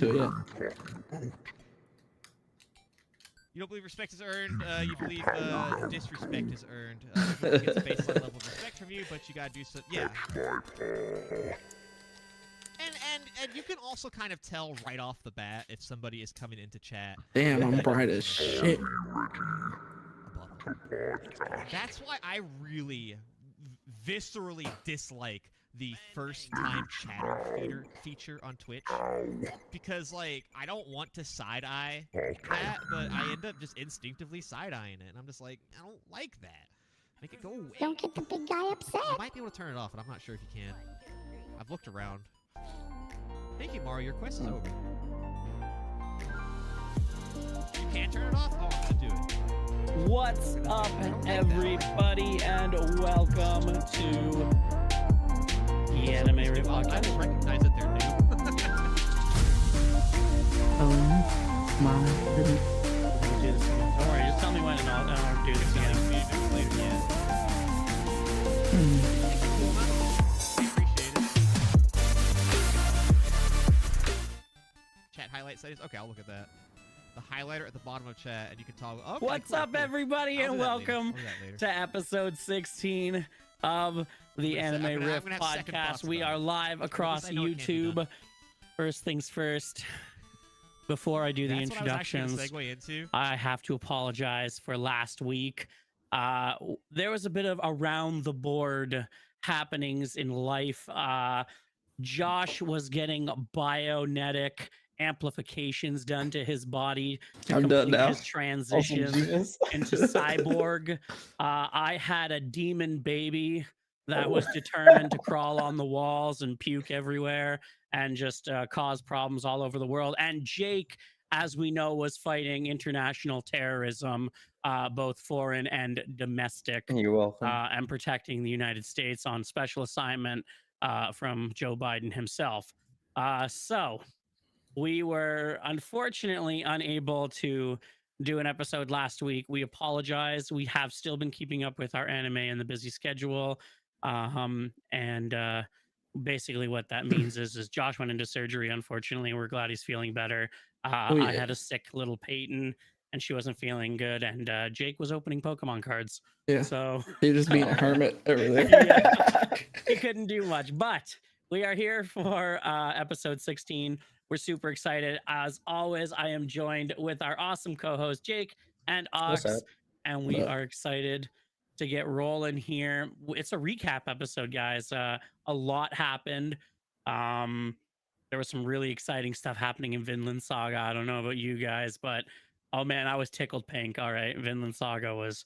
into it yet. You don't believe respect is earned. You believe disrespect is earned. Everyone gets a baseline level of respect from you, but you gotta do so. Yeah. And you can also kind of tell right off the bat if somebody is coming into chat. Damn, I'm bright as shit. That's why I really viscerally dislike the first time chatter feature on Twitch, because like I don't want to side eye that, but I end up just instinctively side eyeing it, and I'm just like, I don't like that. Make it go away. Don't get the big guy upset. You might be able to turn it off, but I'm not sure if you can. I've looked around. Thank you, Mario. Your quest is over. You can't turn it off? Oh, I'm gonna do it. What's up, everybody, and welcome to the Anime Rip I Podcast. just recognize that they're new. Oh my goodness. We'll do this again. Don't worry, just tell me when and I'll do this again. Later, yeah. Hmm. Chat highlight settings. Okay, I'll look at that. The highlighter at the bottom of chat, and you can toggle. Okay, What's cool, up, cool. everybody, I'll and do that later. welcome I'll do that later. to episode 16 of the I'm Anime gonna Riff have second Podcast. thoughts We about are it. live across I know it can't be YouTube. done. First things first, before I do the That's what I was actually introductions, gonna segue into. I have to apologize for last week. There was a bit of around the board happenings in life. Josh was getting bionetic amplifications done to his body to I'm done complete now. his transition into cyborg. I had a demon baby that was determined to crawl on the walls and puke everywhere and just cause problems all over the world. And Jake, as we know, was fighting international terrorism, both foreign and domestic, You're welcome. and protecting the United States on special assignment from Joe Biden himself. So we were unfortunately unable to do an episode last week. We apologize. We have still been keeping up with our anime and the busy schedule. Basically what that means is Josh went into surgery. Unfortunately, we're glad he's feeling better. Oh, yeah. I had a sick little Peyton and she wasn't feeling good. And Jake was opening Pokemon cards. Yeah. So You're just being a hermit over there. yeah, he couldn't do much, but we are here for episode 16. We're super excited. As always, I am joined with our awesome co-host Jake and Ox, What's up? and we What up? are excited to get rolling here. It's a recap episode, guys. A lot happened. There was some really exciting stuff happening in Vinland Saga. I don't know about you guys, but oh man, I was tickled pink. All right, Vinland Saga was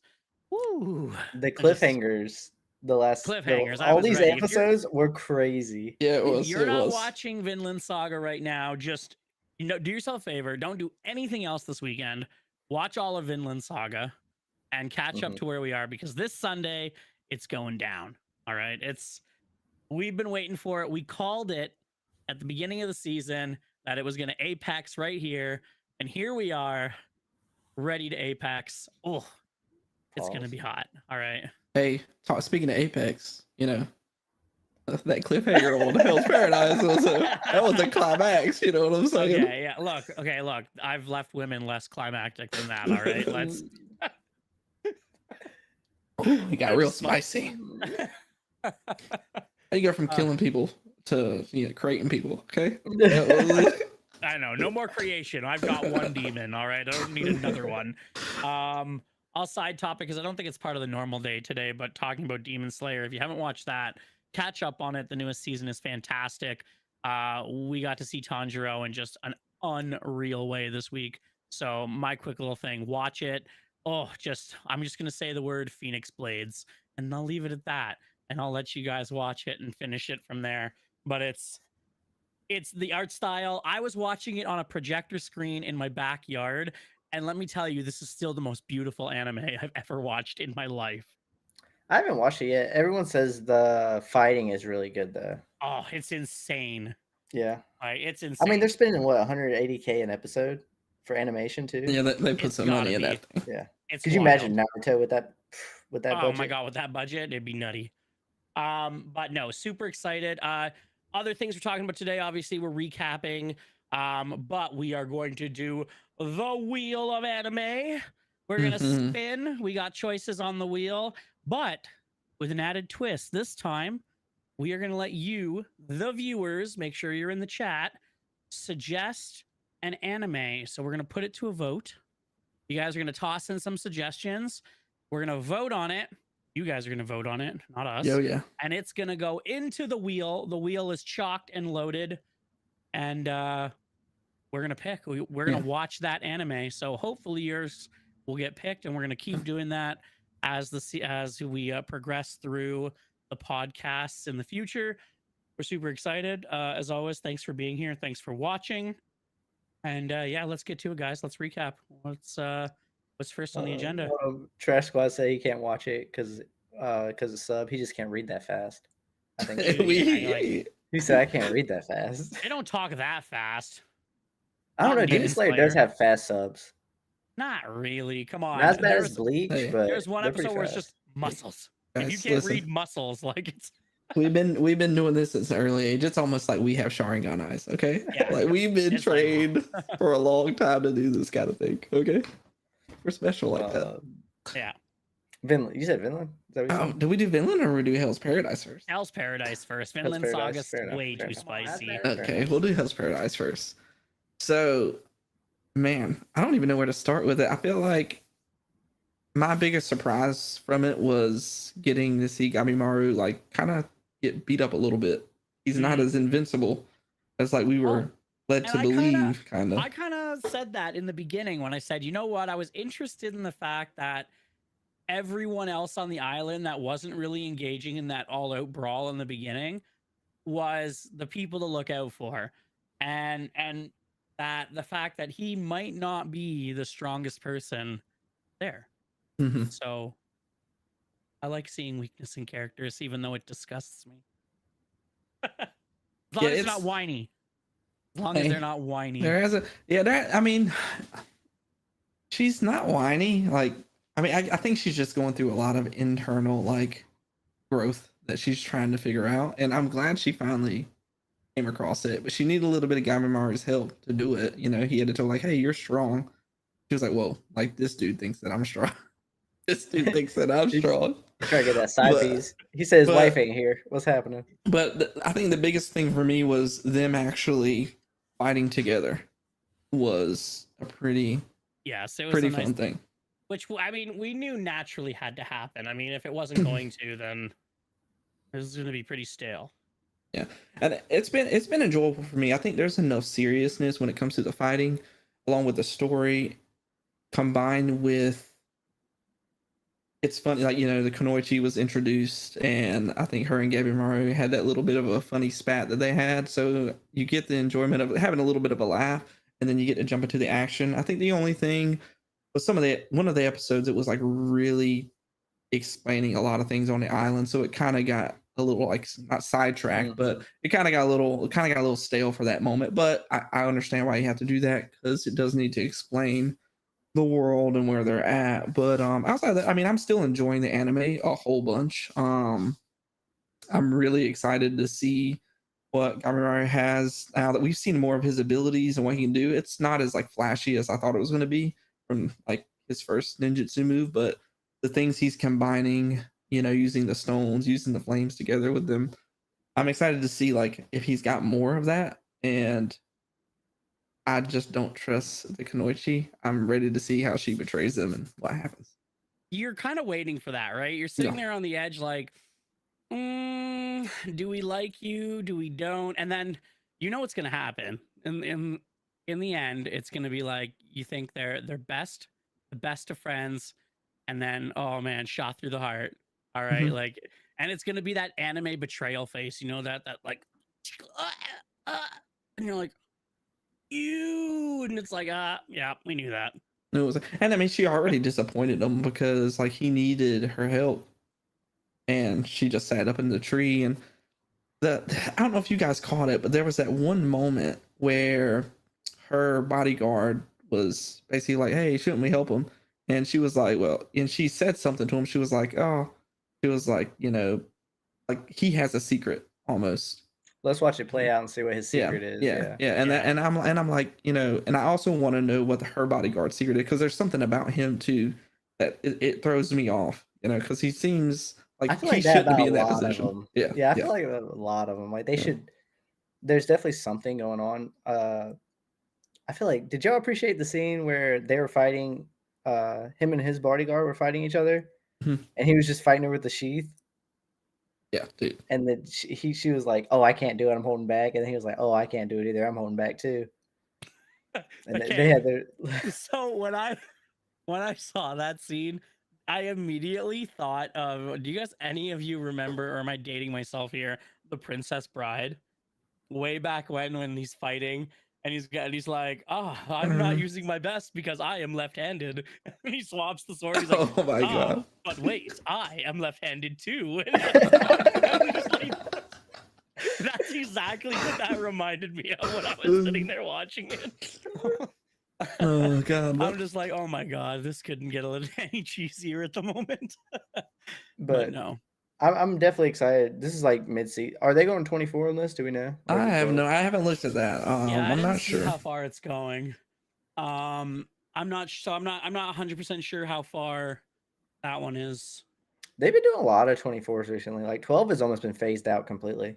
woo. The I just- cliffhangers, Cliffhangers, I all was these ready. If you're- episodes were crazy. Yeah, it If was. you're It not was. watching Vinland Saga right now, just do yourself a favor. Don't do anything else this weekend. Watch all of Vinland Saga and catch up Mhm. to where we are, because this Sunday it's going down. All right, we've been waiting for it. We called it at the beginning of the season that it was going to apex right here, and here we are, ready to apex. Oh, it's going to Pause. be hot. All right. Hey, speaking of Apex, you know, that cliffhanger on Hell's Paradise that was a climax. You know what I'm saying? Okay, yeah. Look. I've left women less climactic than that. All right, let's. Ooh, it got real spicy. How you go from killing people to creating people? Okay. I know, no more creation. I've got one demon. All right, I don't need another one. I'll side topic because I don't think it's part of the normal day today. But talking about Demon Slayer, if you haven't watched that, catch up on it. The newest season is fantastic. We got to see Tanjiro in just an unreal way this week. So my quick little thing, watch it. I'm just gonna say the word Phoenix Blades, and I'll leave it at that. And I'll let you guys watch it and finish it from there. But it's the art style. I was watching it on a projector screen in my backyard, and let me tell you, this is still the most beautiful anime I've ever watched in my life. I haven't watched it yet. Everyone says the fighting is really good though. Oh, it's insane. Yeah. It's insane. I mean, they're spending what 180K an episode for animation too. Yeah, they put It's some money in gotta that. Yeah. It's Could you wild. imagine Naruto with that Oh budget? my god, with that budget, it'd be nutty. But no, super excited. Other things we're talking about today, obviously, we're recapping But we are going to do the wheel of anime. We're gonna Mhm. spin. We got choices on the wheel, but with an added twist. This time, we are gonna let you, the viewers, make sure you're in the chat, suggest an anime. So we're gonna put it to a vote. You guys are gonna toss in some suggestions. We're gonna vote on it. You guys are gonna vote on it, not us. Yo, yeah. And it's gonna go into the wheel. The wheel is chalked and loaded, and we're gonna pick. We're gonna Yeah. watch that anime. So hopefully yours will get picked, and we're gonna keep doing that as we progress through the podcasts in the future. We're super excited. As always, thanks for being here. Thanks for watching. And yeah, let's get to it, guys. Let's recap. What's first on the agenda? Trash Squad said he can't watch it because of sub. He just can't read that fast. I think he said I can't read that fast. They don't talk that fast. I don't know. Not Demon Demon Slayer does Slayer. have fast subs. Not really. Come on. Not as bad There's- as Bleach, Hey, but There's one they're pretty episode where it's fast. just muscles. If you Guys, can't listen. read muscles, like it's We've been doing this since an early age. It's almost like we have Sharingan eyes, okay? Yeah. Like we've been It's like- trained for a long time to do this kind of thing, okay? We're special like that. yeah. Vinland. You said Vinland? Is that what you Oh, said? do we do Vinland or we do Hell's Paradise first? Hell's Paradise first. Hell's Vinland Paradise, Saga's fair enough, way fair too enough. spicy. Fair Okay, enough. we'll do Hell's Paradise first. So, man, I don't even know where to start with it. I feel like my biggest surprise from it was getting to see Gamimaru like kind of get beat up a little bit. He's not as invincible as like we were led and to I kinda- believe, kind of. I kind of said that in the beginning when I said, you know what? I was interested in the fact that everyone else on the island that wasn't really engaging in that all-out brawl in the beginning was the people to look out for, and that the fact that he might not be the strongest person there. Mhm. So I like seeing weakness in characters, even though it disgusts me. As long Yeah, as it's not it's- whiny. As long as Hey, they're not whiny. There is a I mean, she's not whiny. Like, I mean, I think she's just going through a lot of internal like growth that she's trying to figure out, and I'm glad she finally came across it. But she needed a little bit of Gamimaru's help to do it. You know, he had to tell like, "Hey, you're strong." She was like, "Whoa, like this dude thinks that I'm strong. This dude thinks that I'm strong." Try to get that side But- piece. He said his but- wife ain't here. What's happening? But I think the biggest thing for me was them actually fighting together was a pretty Yes, it was pretty a nice fun thing. Which I mean, we knew naturally had to happen. I mean, if it wasn't going to, then it was going to be pretty stale. And it's been enjoyable for me. I think there's enough seriousness when it comes to the fighting, along with the story, combined with it's funny, like, you know, the Kunoichi was introduced, and I think her and Gabimaru had that little bit of a funny spat that they had. So you get the enjoyment of having a little bit of a laugh, and then you get to jump into the action. I think the only thing was one of the episodes, it was like really explaining a lot of things on the island, so it kind of got a little like not sidetracked, but it kind of got a little stale for that moment. But I understand why you have to do that, because it does need to explain the world and where they're at. But outside of that, I mean, I'm still enjoying the anime a whole bunch. I'm really excited to see what Gamimaru has now that we've seen more of his abilities and what he can do. It's not as like flashy as I thought it was going to be from like his first ninjutsu move, but the things he's combining, you know, using the stones, using the flames together with them, I'm excited to see like if he's got more of that. And I just don't trust the Kunoichi. I'm ready to see how she betrays them and what happens. You're kind of waiting for that, right? You're sitting Yeah. there on the edge, like, do we like you? Do we don't? And then you know what's going to happen. In the end, it's going to be like you think they're the best of friends, and then oh man, shot through the heart. All right, Mhm. like, and it's going to be that anime betrayal face, you know, that like, and you're like, and it's like, yeah, we knew that. It was, and I mean, she already disappointed him because like he needed her help, and she just sat up in the tree. And I don't know if you guys caught it, but there was that one moment where her bodyguard was basically like, "Hey, shouldn't we help him?" And she was like, "Well," and she said something to him. She was like, you know, like he has a secret almost. let's watch it play out and see what his Yeah, secret is. yeah, and that, and I'm like, and I also want to know what her bodyguard secret is, because there's something about him too that it throws me off, because he seems I like feel he like that shouldn't about be a in that lot of position. them. Yeah, Yeah, I feel like a lot of them. Like they Yeah. should. There's definitely something going on. I feel like, did y'all appreciate the scene where they were fighting? Him and his bodyguard were fighting each other, Mhm. and he was just fighting her with the sheath. Yeah, dude. And then she was like, "Oh, I can't do it. I'm holding back." And then he was like, "Oh, I can't do it either. I'm holding back too." And Okay. they had their. So when I saw that scene, I immediately thought of, do you guys, any of you remember, or am I dating myself here, The Princess Bride? Way back when he's fighting and he's like, "Oh, I'm not using my best because I am left-handed." And he swaps the sword. He's like, Oh my god. but wait, I am left-handed too. I'm just like, that's exactly what that reminded me of when I was sitting there watching it. Oh god. I'm just like, oh my god, this couldn't get a little any cheesier at the moment. But But no. I'm definitely excited. This is like mid-season. Are they going 24 on this? Do we know? Or is it 12? I haven't looked at that. Yeah, I I'm didn't not see sure. how far it's going. I'm not 100% sure how far that one is. They've been doing a lot of 24s recently. Like 12 has almost been phased out completely.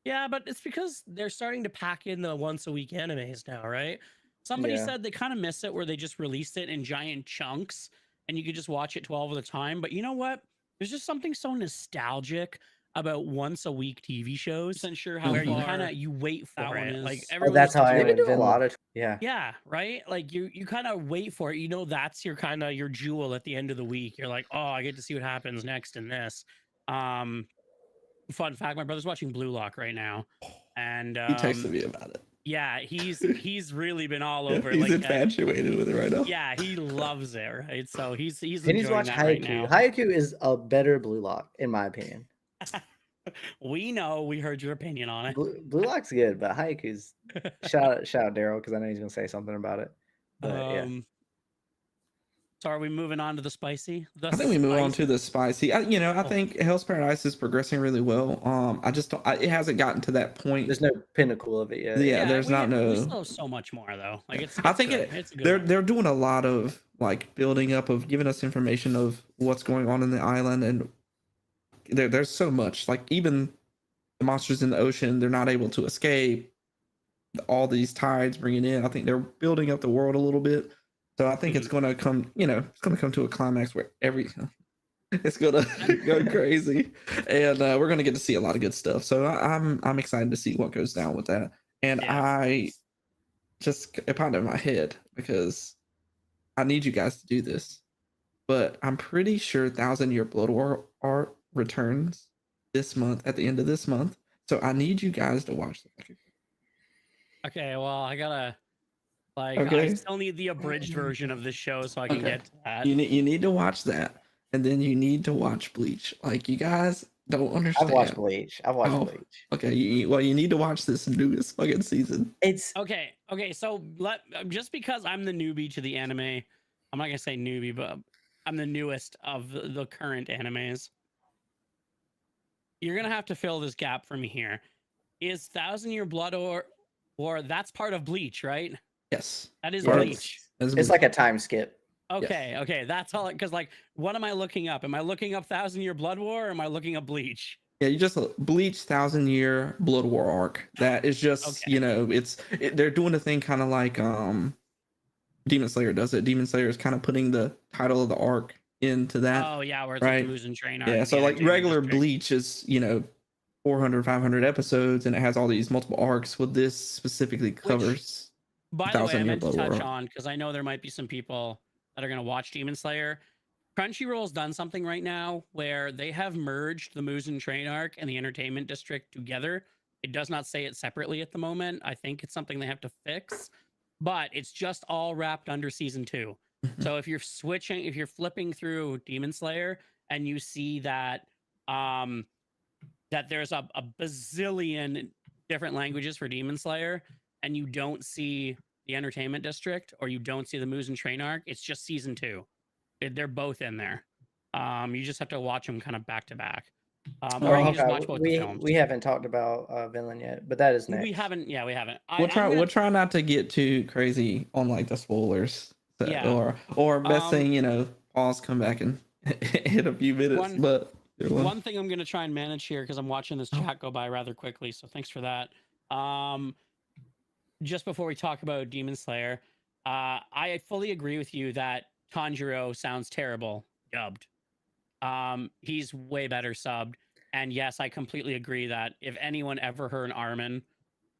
Yeah, but it's because they're starting to pack in the once a week animes now, right? Somebody Yeah. said they kind of miss it where they just released it in giant chunks and you could just watch it 12 at a time. But you know what? There's just something so nostalgic about once a week TV shows. And sure how Where you you wait for that one it. is. Like Oh, everyone that's used to how I do am it. with doing a lot of. Yeah. Yeah, right? Like you kind of wait for it. You know, that's your kind of your jewel at the end of the week. You're like, oh, I get to see what happens next in this. Fun fact, my brother's watching Blue Lock right now. And He texted me about it. yeah, he's really been all over. He's like infatuated with it right now. yeah, he loves it, right? So he's He needs enjoying to watch that right Haikyuu. now. Haikyuu is a better Blue Lock, in my opinion. We know, we heard your opinion on it. Blue Lock's good, but Haikyuu's shout out Daryl, because I know he's gonna say something about it. But yeah. So are we moving on to the spicy? I think we move on to the spicy. I think Hell's Paradise is progressing really well. I just don't. It hasn't gotten to that point. There's no pinnacle of it yet. Yeah, there's we no. still have so much more though. Like it's I think good. It's a good they're one. they're doing a lot of like building up of giving us information of what's going on in the island, and there's so much. Like even the monsters in the ocean, they're not able to escape. All these tides bringing in. I think they're building up the world a little bit. So I think it's going to come. It's going to come to a climax where it's going to go crazy, and we're going to get to see a lot of good stuff. So I'm excited to see what goes down with that. And I just it popped in my head because I need you guys to do this, but I'm pretty sure 1,000 Year Blood War art returns this month at the end of this month. So I need you guys to watch that. Okay, well, I gotta I Okay. still need the abridged version of this show so I can Okay. get to that. You need to watch that, and then you need to watch Bleach. Like you guys don't understand. I've watched Bleach. Oh. Bleach. Okay, you need to watch this newest fucking season. It's Okay, so just because I'm the newbie to the anime, I'm not gonna say newbie, but I'm the newest of the current animes. You're gonna have to fill this gap for me here. Is 1,000 Year Blood War that's part of Bleach, right? Yes, That is Yeah, Bleach. it's like a time skip. Okay, that's all. Because like, what am I looking up? Am I looking up 1,000 Year Blood War, or am I looking up Bleach? Yeah, you just Bleach 1,000 Year Blood War arc. That is just Okay. they're doing a thing kind of like Demon Slayer does it. Demon Slayer is kind of putting the title of the arc into that. Oh yeah, where it's right. like Mugen Train. Yeah, so like regular Bleach is 400, 500 episodes, and it has all these multiple arcs. Well, this specifically covers. By the way, I 1,000 Year meant to Blood touch War. on because I know there might be some people that are going to watch Demon Slayer. Crunchyroll's done something right now where they have merged the Mugen Train arc and the Entertainment District together. It does not say it separately at the moment. I think it's something they have to fix, but it's just all wrapped under season 2. So if you're flipping through Demon Slayer and you see that that there's a bazillion different languages for Demon Slayer, and you don't see the Entertainment District or you don't see the Mugen Train arc, it's just season 2. They're both in there. You just have to watch them kind of back to back. Or Oh, you can just okay. watch both the films. We haven't talked about Vinland yet, but that is next. We haven't. Yeah, we haven't. We'll I'm try. gonna- We'll try not to get too crazy on like the spoilers. So, Yeah. Or best Um, thing, pause, come back and hit a few minutes. One- But One thing I'm going to try and manage here because I'm watching this Oh. chat go by rather quickly. So thanks for that. Just before we talk about Demon Slayer, I fully agree with you that Tanjiro sounds terrible dubbed. He's way better subbed. And yes, I completely agree that if anyone ever heard Armin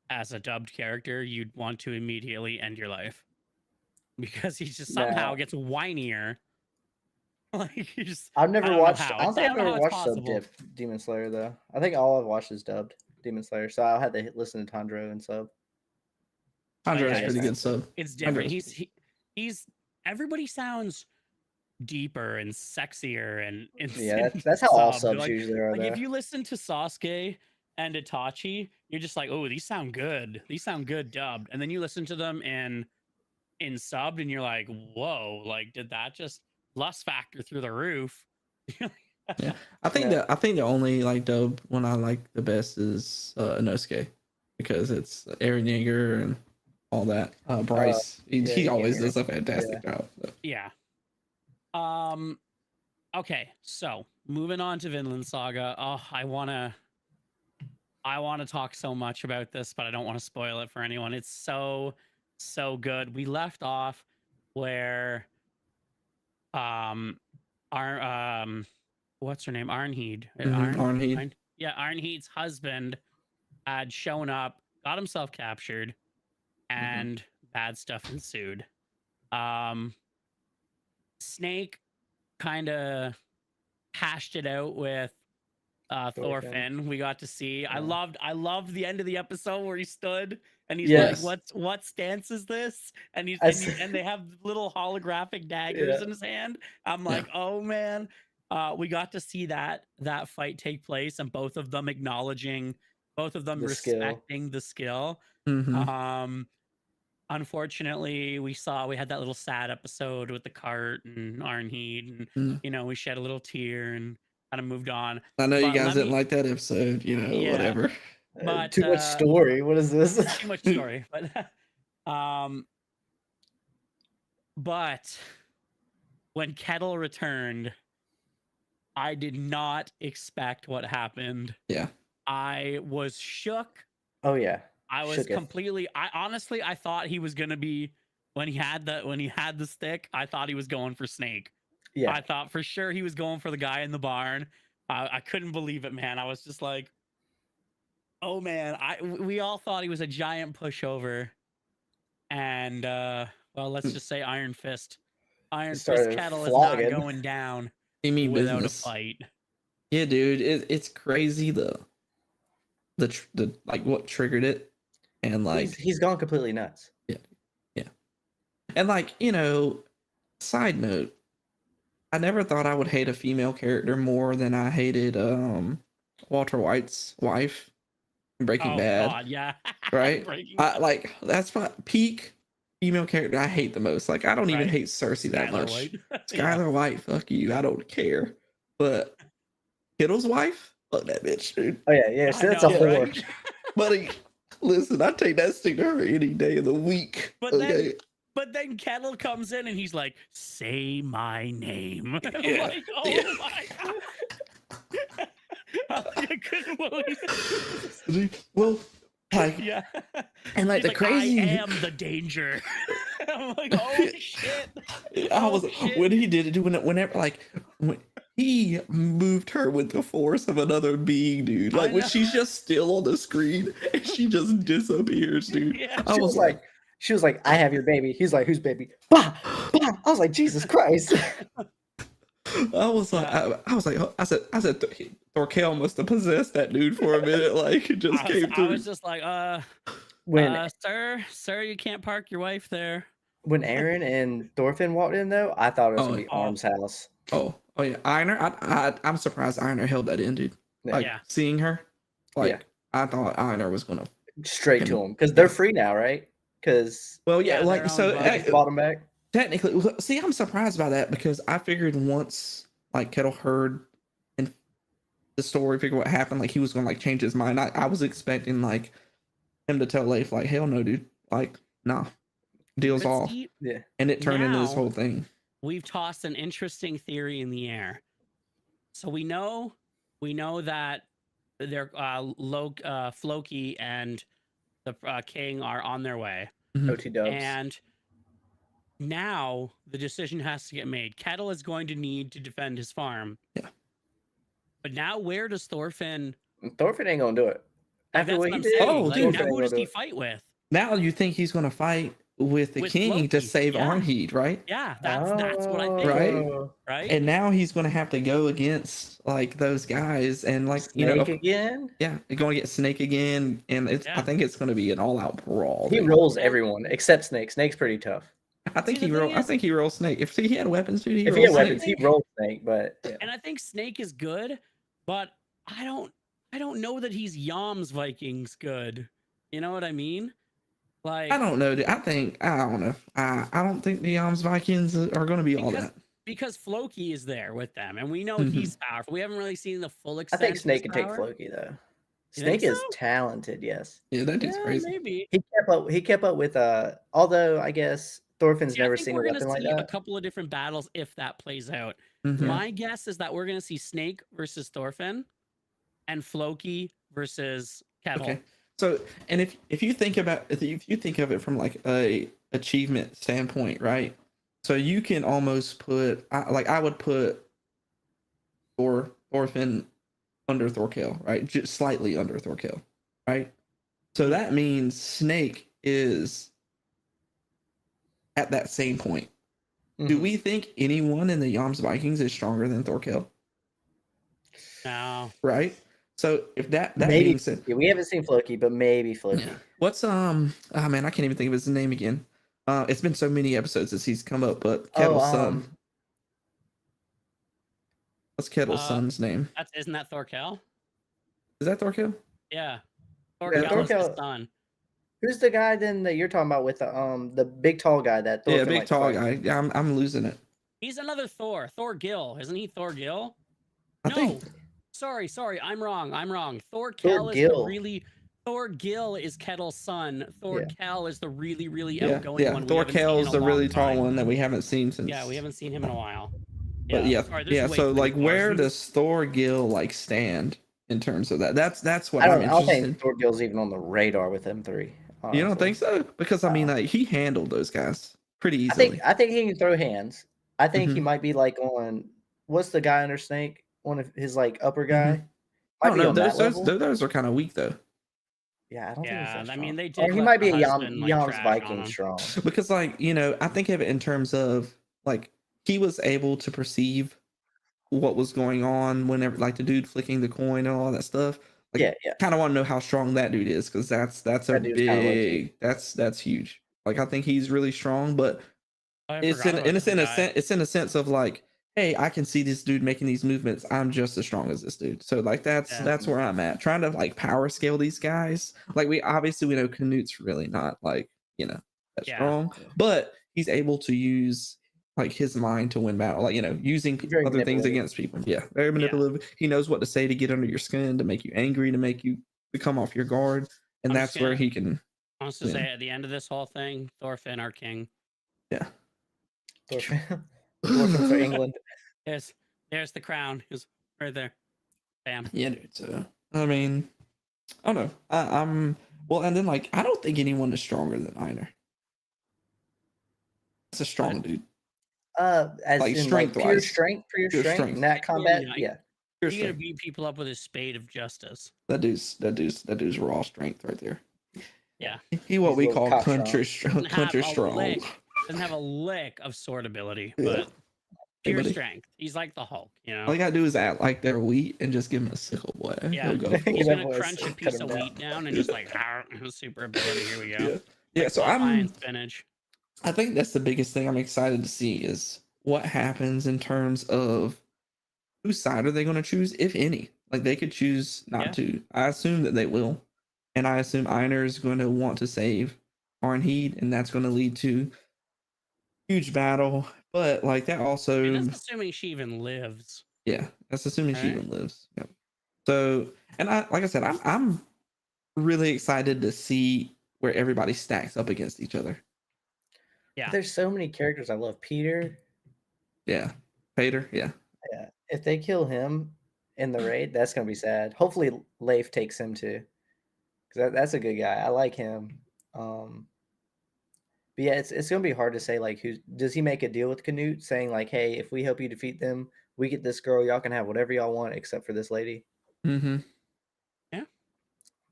as a dubbed character, you'd want to immediately end your life because he just somehow No. gets whinier. Like he just I've never I don't know watched. how. I don't think I I've don't know ever how it's watched possible. sub Demon Slayer though. I think all I've watched is dubbed Demon Slayer, so I'll have to listen to Tanjiro and sub. Tanjiro's yeah, pretty good sub. It's different. Tanjiro's He's everybody sounds deeper and sexier and Yeah, that's how all subbed. subs Like, usually are. like Though. if you listen to Sasuke and Itachi, you're just like, oh, these sound good. These sound good dubbed. And then you listen to them in subbed, and you're like, whoa, like did that just lust factor through the roof? Yeah. I think the only like dub one I like the best is Inosuke because it's Aaron Yeager and all that. Bryce, he yeah, always yeah. does a fantastic job. So. Yeah. Okay, so moving on to Vinland Saga. Oh, I wanna talk so much about this, but I don't want to spoil it for anyone. It's so good. We left off where our what's her name? Arnheid. Arnheid. Yeah, Arnheid's husband had shown up, got himself captured, and bad stuff ensued. Snake kind of hashed it out with Thorfinn. We got to see. I loved the end of the episode where he stood and he's Yes. like, "What stance is this?" And he's and they have little holographic daggers in his hand. I'm like, "Oh man." We got to see that fight take place and both of them acknowledging, both of them respecting the skill. Mhm. Unfortunately, we had that little sad episode with the cart and Arnheid, and we shed a little tear and kind of moved on. I know you But guys let didn't me- like that episode, Yeah. whatever. But Too much story. What is this? too much story. But when Kettle returned, I did not expect what happened. Yeah. I was shook. Oh yeah. I was Shooketh. completely. I thought he was gonna be when he had the stick. I thought he was going for Snake. Yeah. I thought for sure he was going for the guy in the barn. I couldn't believe it, man. I was just like, oh man. We all thought he was a giant pushover, and well, let's just say Iron Fist. Iron Fist Started Kettle is not flogging. going down You mean without business. a fight. Yeah, dude, it's crazy the like what triggered it, and like He's gone completely nuts. and like side note, I never thought I would hate a female character more than I hated Walter White's wife in Breaking Oh Bad. God, yeah. Right? Breaking I Bad. like that's my peak female character I hate the most. Like I don't even Right. hate Cersei that Skylar much. White. Skylar White, fuck you. I don't care. But Kittle's wife, fuck that bitch, dude. Oh yeah. So I that's know, a whore. right? Buddy, listen, I take that stick to her any day of the week. But okay. But then Kettle comes in and he's like, "Say my name." I'm Yeah, like, oh yeah. my god. I couldn't believe it. Well, like, Yeah. and like He's the crazy. I am the danger. I'm like, oh shit. I was shit. when he did it, whenever like when he moved her with the force of another being, dude. Like I when know. she's just still on the screen and she just disappears, dude. Yeah. I was like, She was like, I have your baby. He's like, whose baby? Bah! Bah! I was like, Jesus Christ. I was like, I said, Thorkel must have possessed that dude for a minute. Like it just came I through. was just like, When sir, you can't park your wife there. when Aaron and Thorfinn walked in though, I thought it was gonna be Oh. Arm's house. Oh yeah, Einer. I'm surprised Einer held that in, dude. Like Yeah. seeing her, like Yeah. I thought Einer was gonna. Straight to him. Because they're free now, right? Because Well, yeah, Yeah, like they're so. on budget. hey, bought him back. Technically, see, I'm surprised by that because I figured once like Kettle heard and the story, figure what happened, like he was gonna like change his mind. I was expecting like him to tell Leif like, hell no, dude, like nah, deal's But off, see, Yeah. and it turned into this now- whole thing. we've tossed an interesting theory in the air. So we know that they're Floki and the king are on their way, OT dubs. and now the decision has to get made. Kettle is going to need to defend his farm. Yeah. But now, where does Thorfinn? Thorfinn ain't gonna do it. Like, After that's what what he I'm did, saying. Oh, Like, dude. now Thorfinn who ain't does gonna he do it. fight with? Now you think he's gonna fight with the With king to Loki, save yeah. Arnheid, right? Yeah, that's what I think. Right? Oh, Right? And now he's gonna have to go against like those guys, and like Snake again. yeah, they're going to get Snake again, and I Yeah. think it's going to be an all-out brawl. He dude. rolls everyone except Snake. Snake's pretty tough. I think See, he the roll. thing I is- think he rolls Snake. If he had weapons, dude, he If he rolls had Snake. weapons, he rolls Snake. But yeah. And I think Snake is good, but I don't know that he's Yam's Vikings good. You know what I mean? Like I don't know. Dude. I don't know. I don't think the Yams Vikings are going to be all Because- that. because Floki is there with them, and we know Mhm. he's powerful. We haven't really seen the full I extent. think of Snake his can take power. Floki though. You think Snake is so? talented. Yes, Yeah, that dude's Yeah, crazy. maybe. he kept up with. Although I guess Thorfinn's See, I never think seen a we're gonna weapon like see a that. couple of different battles if that plays out. Mhm. My guess is that we're gonna see Snake versus Thorfinn, and Floki versus Kettle. Okay. So, and if you think about if you think of it from like a achievement standpoint, right? So you can almost put I would put Thorfinn under Thorkel, right? Just slightly under Thorkel, right? So that means Snake is at that same point. Do Mhm. we think anyone in the Yams Vikings is stronger than Thorkel? No, Right? So if that Maybe. being said, Yeah, we haven't seen Floki, but maybe Floki. yeah. What's oh man, I can't even think of his name again. It's been so many episodes since he's come up, but Kettle's son. What's Kettle's son's name? isn't that Thorkel? Is that Thorkel? Yeah, Yeah, Thorkel is his Thorkel- son. Who's the guy then that you're talking about with the big tall guy that Yeah, Thorfinn big likes to tall fight? guy. Yeah, I'm losing it. He's another Thor. Thor Gill, isn't he? Thor Gill? I No, think sorry, I'm wrong. Thorkel is the Gill. really. Thor Gill is Kettle's son. Yeah. Thorkel is the really yeah, outgoing yeah. one. we haven't seen Thorkel's in a the long really tall time. one that we haven't seen since. Yeah, we haven't seen him in a while. But yeah, sorry, there's yeah. way So too many like, where Thors. does Thor Gill like stand in terms of that? That's what I I'm don't interested in. think Thorgill's even on the radar with M3. You don't honestly. think so? Because I mean, like he handled those guys pretty I easily. think he can throw hands. I think he Mhm. might be like on what's the guy under Snake? One of his like upper guy. I Might don't be know. on that level. Those are kind of weak though. Yeah, I don't think Yeah, he's that I mean, strong. they Or did he let might the be a husband, like, Yam's trash on Viking him. strong. Because like I think of it in terms of like he was able to perceive what was going on whenever like the dude flicking the coin and all that stuff. Like, Yeah. kind of want to know how strong that dude is because that's a That dude's kinda big that's huge. Like I think he's really strong, but I it's forgot about this guy. it's in a sense of like, hey, I can see this dude making these movements. I'm just as strong as this dude. So like that's Yeah. that's where I'm at. Trying to like power scale these guys. Like we know Canute's really not like, that Yeah. strong, but he's able to use like his mind to win battle, like using Very other things manipulative. against people. Yeah, very manipulative. He knows what to say to get under your skin, to make you angry, to make you come off your guard, and I'm that's just where gonna- he can. I was to Yeah. say at the end of this whole thing, Thorfinn, our king. Yeah. Thorfinn for England. There's the crown. Is right there. Bam. Yeah, dude. So I mean, I don't know. I'm well, and then like I don't think anyone is stronger than Einar. It's a strong dude. As Like, in like pure strength-wise. strength, Pure strength, strength. in that Yeah, combat. yeah. Yeah. Pure You're gonna strength. beat people up with his spade of justice. That dude's raw strength right there. Yeah. He what He's we a little call cock country Doesn't have country a strong. lick. Doesn't have a lick of sword ability, Yeah. but pure buddy. strength. He's like the Hulk, you know. All you gotta do is act like they're wheat and just give him a sickle, boy. Yeah. He'll go Give for He's it. that gonna boy a crunch a cut piece him of down. wheat down and just like super ability. Here we go. Yeah. Yeah, so Popeye I'm and spinach. I think that's the biggest thing I'm excited to see is what happens in terms of whose side are they going to choose, if any. Like they could choose not Yeah. to. I assume that they will, and I assume Einar is going to want to save Arnheid, and that's going to lead to huge battle. But like that also, I mean, that's assuming she even lives. yeah, that's assuming she Right. even lives. Yep. So, and like I said, I'm really excited to see where everybody stacks up against each other. Yeah. There's so many characters I love. Peter, Yeah, Pater. Yeah, yeah. If they kill him in the raid, that's gonna be sad. Hopefully, Leif takes him too, because that's a good guy. I like him. But yeah, it's gonna be hard to say like who does he make a deal with Canute saying like, hey, if we help you defeat them, we get this girl. Y'all can have whatever y'all want except for this lady. mm-hmm.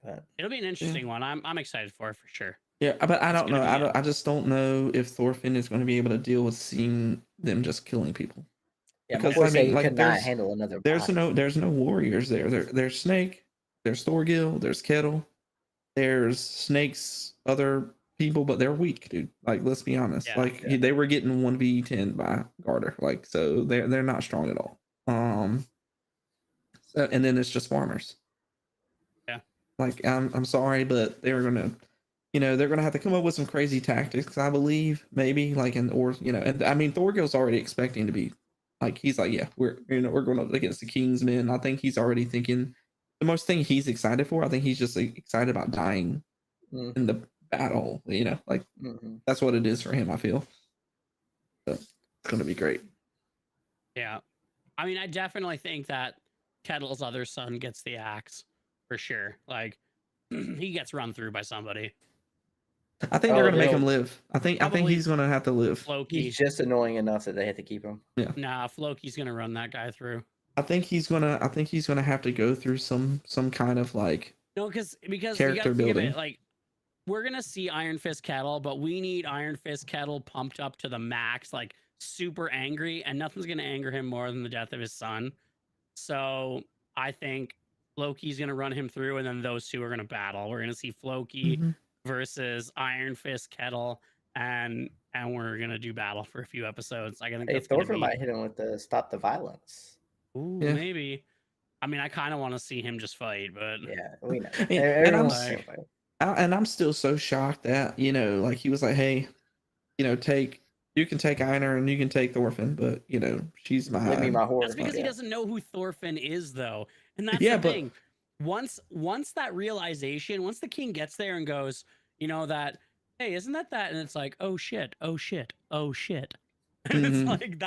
But It'll be an interesting one. I'm excited for it for sure. Yeah, but I It's don't know. gonna be I just don't know if Thorfinn is going to be able to deal with seeing them just killing people. yeah, Because, before I say mean, he like, could not there's- handle another. There's body. no warriors there. There's Snake, there's Thorgil, there's Kettle, there's Snake's other people, but they're weak, dude. Like, let's be honest. Yeah. Like, they were getting 1v10 by Garter. Like, so they're not strong at all. So, and then it's just farmers. Yeah. Like, I'm sorry, but they're gonna, they're gonna have to come up with some crazy tactics, I believe, maybe, like, and I mean, Thorgil's already expecting to be, like, he's like, yeah, we're going up against the King's men. I think he's already thinking the most thing he's excited for. I think he's just like, excited about dying Mm. in the battle. Like, Mhm. that's what it is for him, I feel. So it's gonna be great. Yeah. I mean, I definitely think that Kettle's other son gets the axe for sure. Like he gets run through by somebody. I think they're Oh, gonna make they'll- him live. I think Probably- he's gonna have to live. Floki. He's just annoying enough that they have to keep him. Nah, Floki's gonna run that guy through. I think he's gonna have to go through some kind of like No, because you Character gotta think of building. it, like we're gonna see Iron Fist Kettle, but we need Iron Fist Kettle pumped up to the max, like super angry, and nothing's gonna anger him more than the death of his son. So I think Floki's gonna run him through, and then those two are gonna battle. We're gonna see Floki Mhm. versus Iron Fist Kettle, and we're gonna do battle for a few episodes. Like, I think Hey, that's gonna Thorfinn be. might hit him with the stop the violence. Ooh, Yeah. maybe. I mean, I kind of want to see him just fight, but Yeah, we know. and Everyone I'm wants to see him fight. and I'm still so shocked that like he was like, hey, you can take Einar and you can take Thorfinn, but she's my Give me my horse. that's because he yeah. doesn't know who Thorfinn is, though, and that's Yeah, the but- thing. Once that realization, once the king gets there and goes, that, hey, isn't that? And it's like, oh shit, oh shit, oh shit. And Mhm. it's like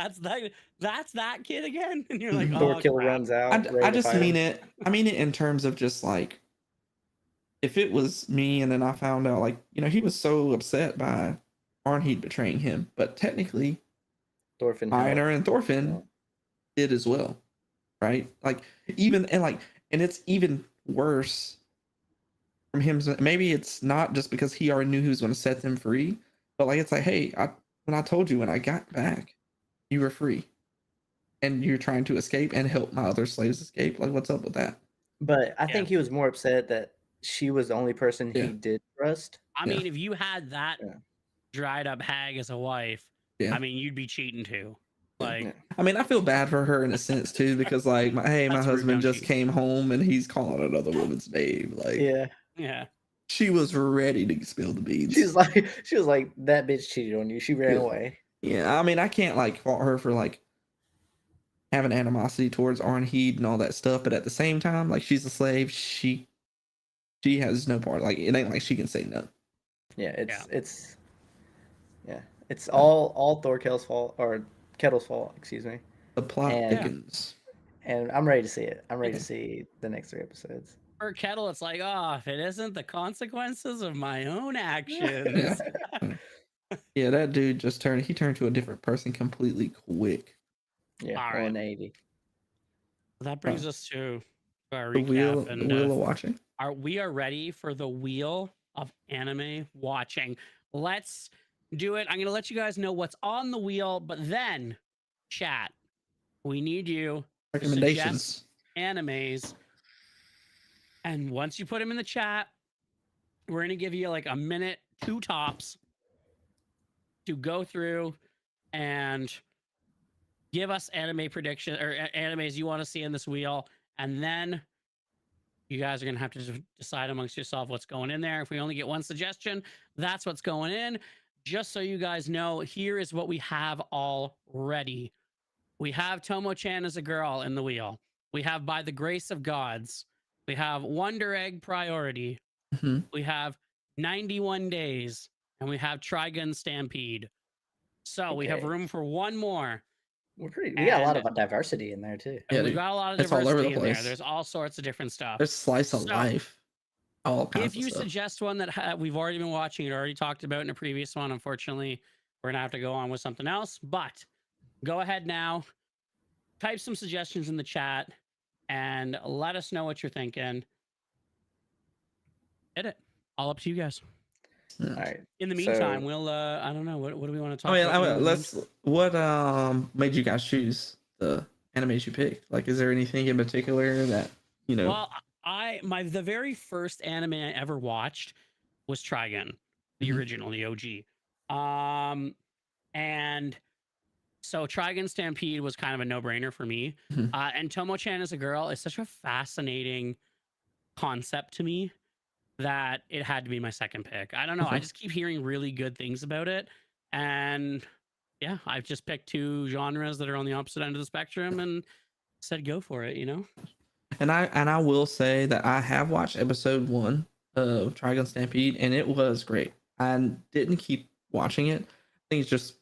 that's that kid again, and you're like, Mhm. oh, Thorkill crap. runs out. I ready to just fight mean him. it. I mean it in terms of just like, if it was me and then I found out, like, he was so upset by Arnheid betraying him, but technically Thorfinn. helped. Einar and Thorfinn did as well, right? Like, and it's even worse from him. Maybe it's not just because he already knew he was going to set them free, but like, it's like, hey, when I told you when I got back, you were free, and you're trying to escape and help my other slaves escape. Like, what's up with that? But I Yeah. think he was more upset that she was the only person Yeah. he did trust. I Yeah. mean, if you had that Yeah. dried up hag as a wife, Yeah. I mean, you'd be cheating too. Like, Yeah. I mean, I feel bad for her in a sense too, because like, my That's rude, husband don't just you? came home and he's calling another woman's name. Like, Yeah. yeah. she was ready to spill the beans. She was like, that bitch cheated on you. She ran Yeah. away. Yeah, I mean, I can't like fault her for like having animosity towards Arnheid and all that stuff, but at the same time, like, she's a slave. She has no part. Like, it ain't like she can say no. Yeah, Yeah. It's all Thorkell's fault or Kettle's fault, excuse me. The plot And- thickens. And I'm ready to see it. I'm ready Yeah. to see the next 3 episodes. For Kettle, it's like, oh, if it isn't the consequences of my own actions. Yeah, that dude just turned to a different person completely quick. Yeah, All right. 180. That brings us to our The recap. wheel, and, the wheel of watching. we are ready for the wheel of anime watching. Let's do it. I'm going to let you guys know what's on the wheel, but then, chat, we need you Recommendations. animes. And once you put them in the chat, we're going to give you like a minute, 2 tops, to go through and give us anime prediction or animes you want to see in this wheel. And then you guys are going to have to decide amongst yourself what's going in there. If we only get one suggestion, that's what's going in. Just so you guys know, here is what we have already. We have Tomo-chan as a girl in the wheel. we have By the Grace of Gods, we have Wonder Egg Priority, Mhm. we have 91 Days, and we have Trigun Stampede. So we have Okay. room for one more. We got a lot And- of diversity in there too. And Yeah, we've dude. got a lot of It's all over diversity the in there. place. There's all sorts of different stuff. There's slice of So, life. All kinds If of you stuff. suggest one that we've already been watching and already talked about in a previous one, unfortunately, we're gonna have to go on with something else. But go ahead now, type some suggestions in the chat, and let us know what you're thinking. Hit it. All up to you guys. All right. In the So- meantime, we'll I don't know, what do we want to talk I mean, about? in the let's. What made you guys choose the animes you picked? Like, is there anything in particular that you know? Well, the very first anime I ever watched was Trigun, the Mhm. original, the OG. And so Trigun Stampede was kind of a no-brainer for me. Mhm. And Tomo-chan as a girl is such a fascinating concept to me that it had to be my second pick. I don't know. I Okay. just keep hearing really good things about it. And yeah, I've just picked two genres that are on the opposite end of the spectrum and said go for it, you know? And I will say that I have watched episode 1 of Trigun Stampede, and it was great. I didn't keep watching it. I think it's just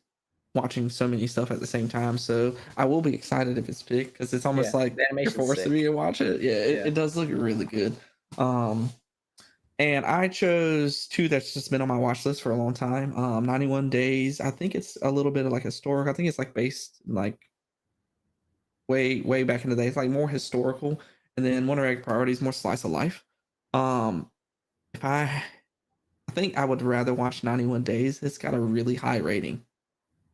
watching so many stuff at the same time. So I will be excited if it's picked because it's almost Yeah, like the you're animation's forced to sick. be to watch it. Yeah, Yeah. it does look really good. And I chose two that's just been on my watch list for a long time. 91 Days. I think it's a little bit of like historic. I think it's like based like way back in the day. It's like more historical. And then Wonder Egg Priorities more slice of life. If I think I would rather watch 91 Days. It's got a really high rating.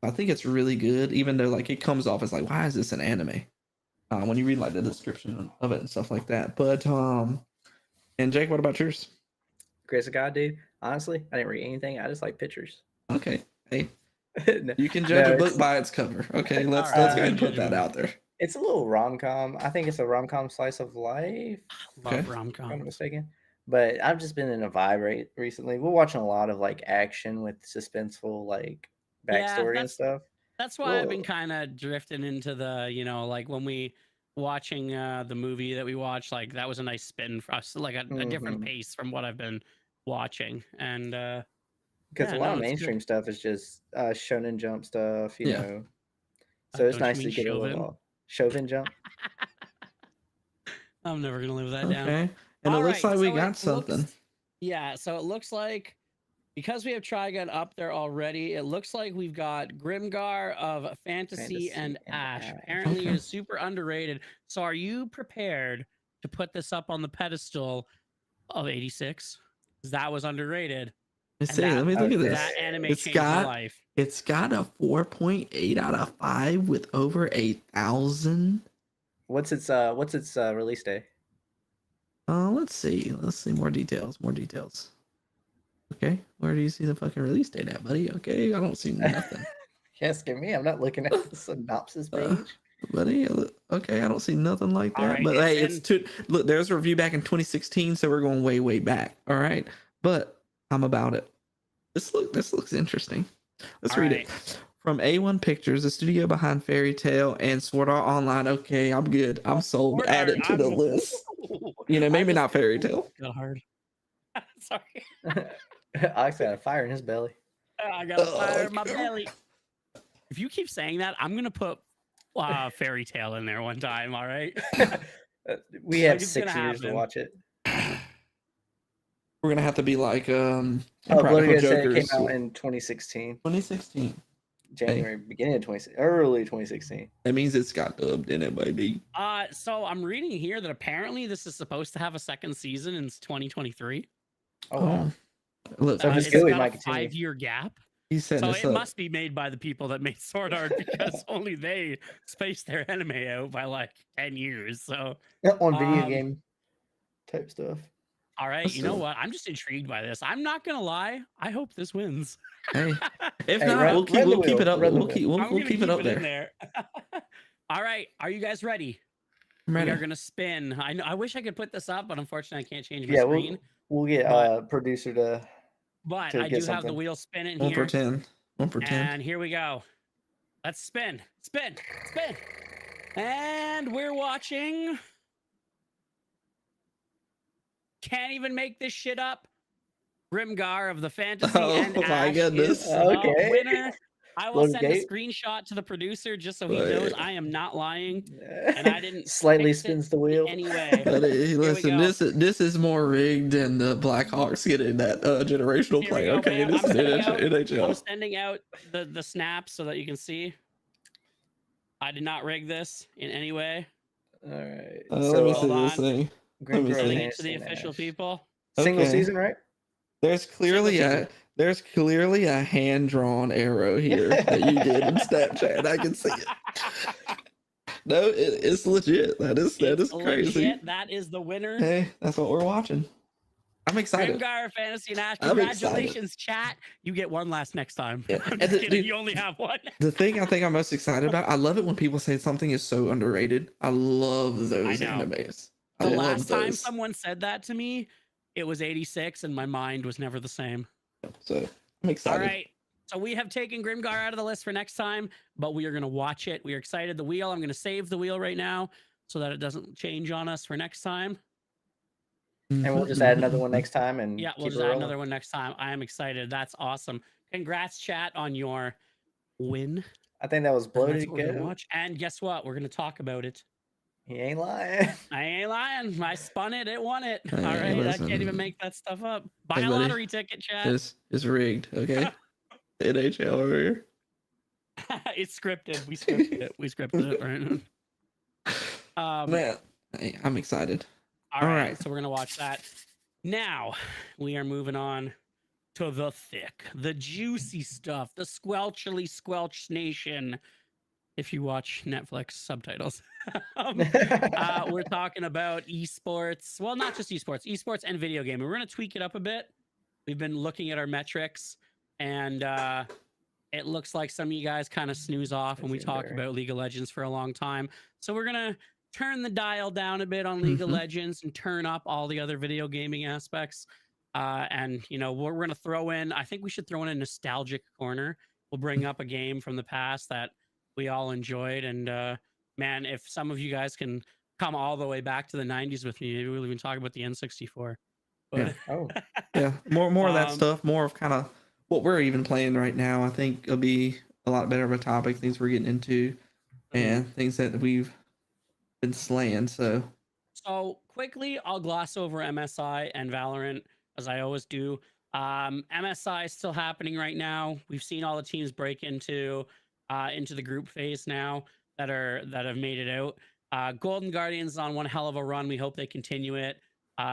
I think it's really good, even though like it comes off as like, why is this an anime? When you read like the description of it and stuff like that. But and Jake, what about yours? Grace of God, dude. Honestly, I didn't read anything. I just like pictures. Okay, hey, No, you can judge a it's- book by its cover. Okay, let's All right, go ahead and put that judgment. out there. It's a little rom com. I think it's a rom com slice of life. Love Okay. If I'm rom-com. not mistaken. But I've just been in a vibe recently. We're watching a lot of like action with suspenseful like Yeah, backstory and that's- stuff. That's why I've been Whoa. kind of drifting into the, you know, like when we watching the movie that we watched, like that was a nice spin for us, like a different Mhm. pace from what I've been watching. And Because yeah, a lot no, of it's good. mainstream stuff is just Shonen Jump stuff, you Yeah. know. So it's don't you nice to mean get a Chauvin? little Chauvin Jump. I'm never gonna live that down. Okay, and it All looks right, like we so it got something. looks- yeah, so it looks like because we have Trigun up there already, it looks like we've got Grimgar of Fantasy and Ash. Apparently, Okay. it is super underrated. So, are you prepared to put this up on the pedestal of 86? 'Cause that was underrated. Let's And see. that- Let me look at okay. this. That anime It's changed my got- life. It's got a 4.8 out of 5 with over 8,000. What's its release day? Let's see. Let's see more details. More details. Okay, where do you see the fucking release date at, buddy? Okay, I don't see nothing, You're asking me. I'm not looking at the synopsis Uh, page. buddy. Okay, I don't see nothing like All that. right, but it's hey, it's in- two. Look, there's a review back in 2016, so we're going way back. All right, but I'm about it. This looks interesting. Let's All read right. it. From A1 Pictures, the studio behind Fairy Tail and Sword Art Online. Okay, I'm good. I'm sold. Sword Add Art, it to the I'm- list. You know, maybe I not just- Fairy Tail. Got hard. Sorry. Alex got a fire in his belly. I got a Oh, fire in my God. belly. If you keep saying that, I'm gonna put Fairy Tale in there one time. All right. We Like, have it's 6 gonna years to happen. watch it. We're gonna have to be like Oh, Impractical Oblivion said it Jokers. came out in 2016, 2016. January, beginning of 2016, early 2016. That means it's got dubbed in it, baby. So I'm reading here that apparently this is supposed to have a second season in 2023. Oh, wow. Look, So if he's, it's good, we got might a continue. 5-year gap. he's setting So this it up. must be made by the people that made Sword Art because only they spaced their anime out by like 10 years. So, On video Um, game type stuff. all right, Let's you know do it. what? I'm just intrigued by this. I'm not gonna lie. I hope this wins. Hey, if Hey, not, run- we'll keep run the we'll keep wheel, it up. run the We'll wheel. keep we'll, I'm we'll gonna keep it up in there. All right, are you guys ready? I'm We ready. are gonna spin. I know. I wish I could put this up, but unfortunately, I can't change my Yeah, screen. we'll get But- producer to. But to I get do have the something. wheel spinning One for here, 10. 1 for 10. and here we go. Let's spin, spin, spin, and we're watching can't even make this shit up. Grimgar of the Fantasy Oh and my Ash goodness. is the Okay. winner. I will send a Floodgate. screenshot to the producer just so he knows Right. I am not lying and I didn't Slightly fix it spins the in wheel. any way. But we listen, go. this is more rigged than the Blackhawks getting that generational Here we player. go, Okay, man. this I'm is sending out- I'm NHL. sending out the snaps so that you can see. I did not rig this in any way. All right. Let so me see hold this on. thing. Grim me Grove see. Sending it Fantasy to the and official Ash. people. Single Okay. season, right? There's clearly season. there's clearly a hand drawn arrow here that you did in Snapchat. I can see it. No, it's legit. That is It's crazy. legit. That is the winner. Hey, that's what we're watching. I'm excited. Grimgar Fantasy and Ash. I'm excited. Congratulations, chat. You get one last next time. Yeah, I'm and just the- kidding. dude- You only have one. The thing I think I'm most excited about, I love it when people say something is so underrated. I love those know. animes. I The love last time those. someone said that to me, it was 86, and my mind was never the same. So I'm excited. All right. So we have taken Grimgar out of the list for next time, but we are going to watch it. We are excited. The wheel, I'm going to save the wheel right now so that it doesn't change on us for next time. And we'll just add another one next time and Yeah, we'll keep just it add rolling. another one next time. I am excited. That's awesome. Congrats, chat, on your win. I think that was And bloated. that's what we're gonna Go. watch. And guess what? We're gonna talk about it. He ain't lying. I ain't lying. I spun it. It won it. Hey, All right. I listen. can't even make that stuff up. Buy Hey, a buddy. lottery ticket, chat. It's rigged, okay? NHL over here. It's scripted. We scripted it. We scripted it. Right. Man, hey, I'm excited. All right. right. So we're gonna watch that. Now we are moving on to the thick, the juicy stuff, the squelchily squelch nation. If you watch Netflix subtitles, we're talking about esports. Well, not just esports and video gaming. We're gonna tweak it up a bit. We've been looking at our metrics, and it looks like some of you guys kind of snooze off when we talk Legendary. about League of Legends for a long time. So we're gonna turn the dial down a bit on League of Mhm. Legends and turn up all the other video gaming aspects. And you know, we're gonna throw in. I think we should throw in a nostalgic corner. We'll bring up a game from the past that we all enjoyed. And man, if some of you guys can come all the way back to the 90s with me, maybe we'll even talk about the N64. But Yeah. Oh, Yeah, more of that Um, stuff, more of kind of what we're even playing right now. I think it'll be a lot better of a topic, things we're getting into, and things that we've been slaying. So So quickly, I'll gloss over MSI and Valorant as I always do. MSI is still happening right now. We've seen all the teams break into the group phase now that have made it out. Golden Guardians is on one hell of a run. We hope they continue it.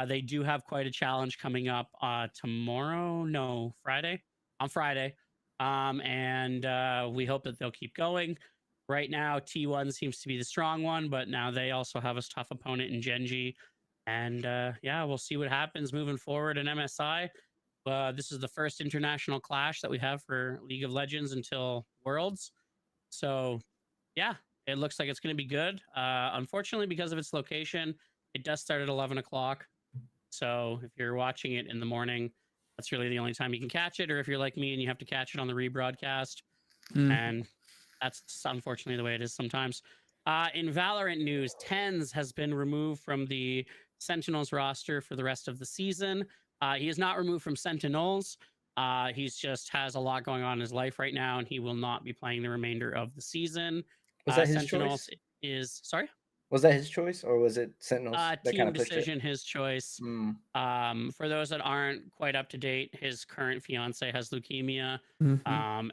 They do have quite a challenge coming up tomorrow. No, Friday. On Friday. And we hope that they'll keep going. Right now, T1 seems to be the strong one, but now they also have a tough opponent in Genji. And yeah, we'll see what happens moving forward in MSI. This is the first international clash that we have for League of Legends until Worlds. So yeah, it looks like it's going to be good. Unfortunately, because of its location, it does start at 11 o'clock. So if you're watching it in the morning, that's really the only time you can catch it. Or if you're like me and you have to catch it on the rebroadcast, and that's unfortunately the way it is sometimes. In Valorant news, TenZ has been removed from the Sentinels roster for the rest of the season. He is not removed from Sentinels. He's just has a lot going on in his life right now, and he will not be playing the remainder of the season. was that his Sentinels choice? is sorry. Was that his choice, or was it Sentinels that Team kind of pushed decision, his choice. it? Mm. For those that aren't quite up to date, his current fiance has leukemia,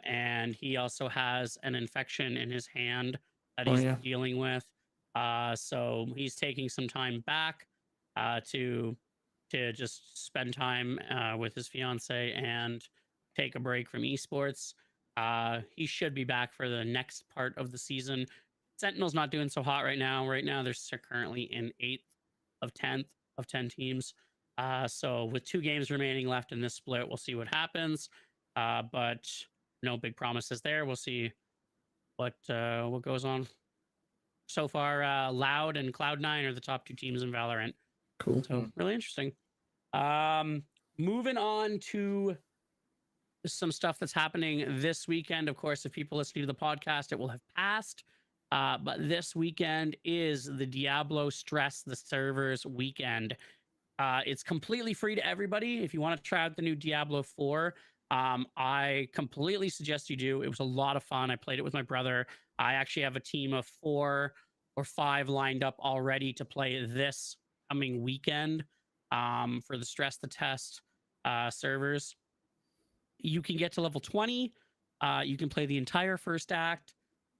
and he also has an infection in his hand that Oh, he's yeah. dealing with. So he's taking some time back to just spend time with his fiance and take a break from esports. He should be back for the next part of the season. Sentinel's not doing so hot right now. Right now, they're currently in 8th of 10th of 10 teams. So with 2 games remaining left in this split, we'll see what happens. But no big promises there. We'll see what goes on. So far, Loud and Cloud9 are the top 2 teams in Valorant. cool. So really interesting. Moving on to some stuff that's happening this weekend. Of course, if people listening to the podcast, it will have passed. But this weekend is the Diablo Stress the Servers weekend. It's completely free to everybody. If you want to try out the new Diablo 4, I completely suggest you do. It was a lot of fun. I played it with my brother. I actually have a team of 4 or 5 lined up already to play this coming weekend for the Stress the Test servers. You can get to level 20. You can play the entire first act,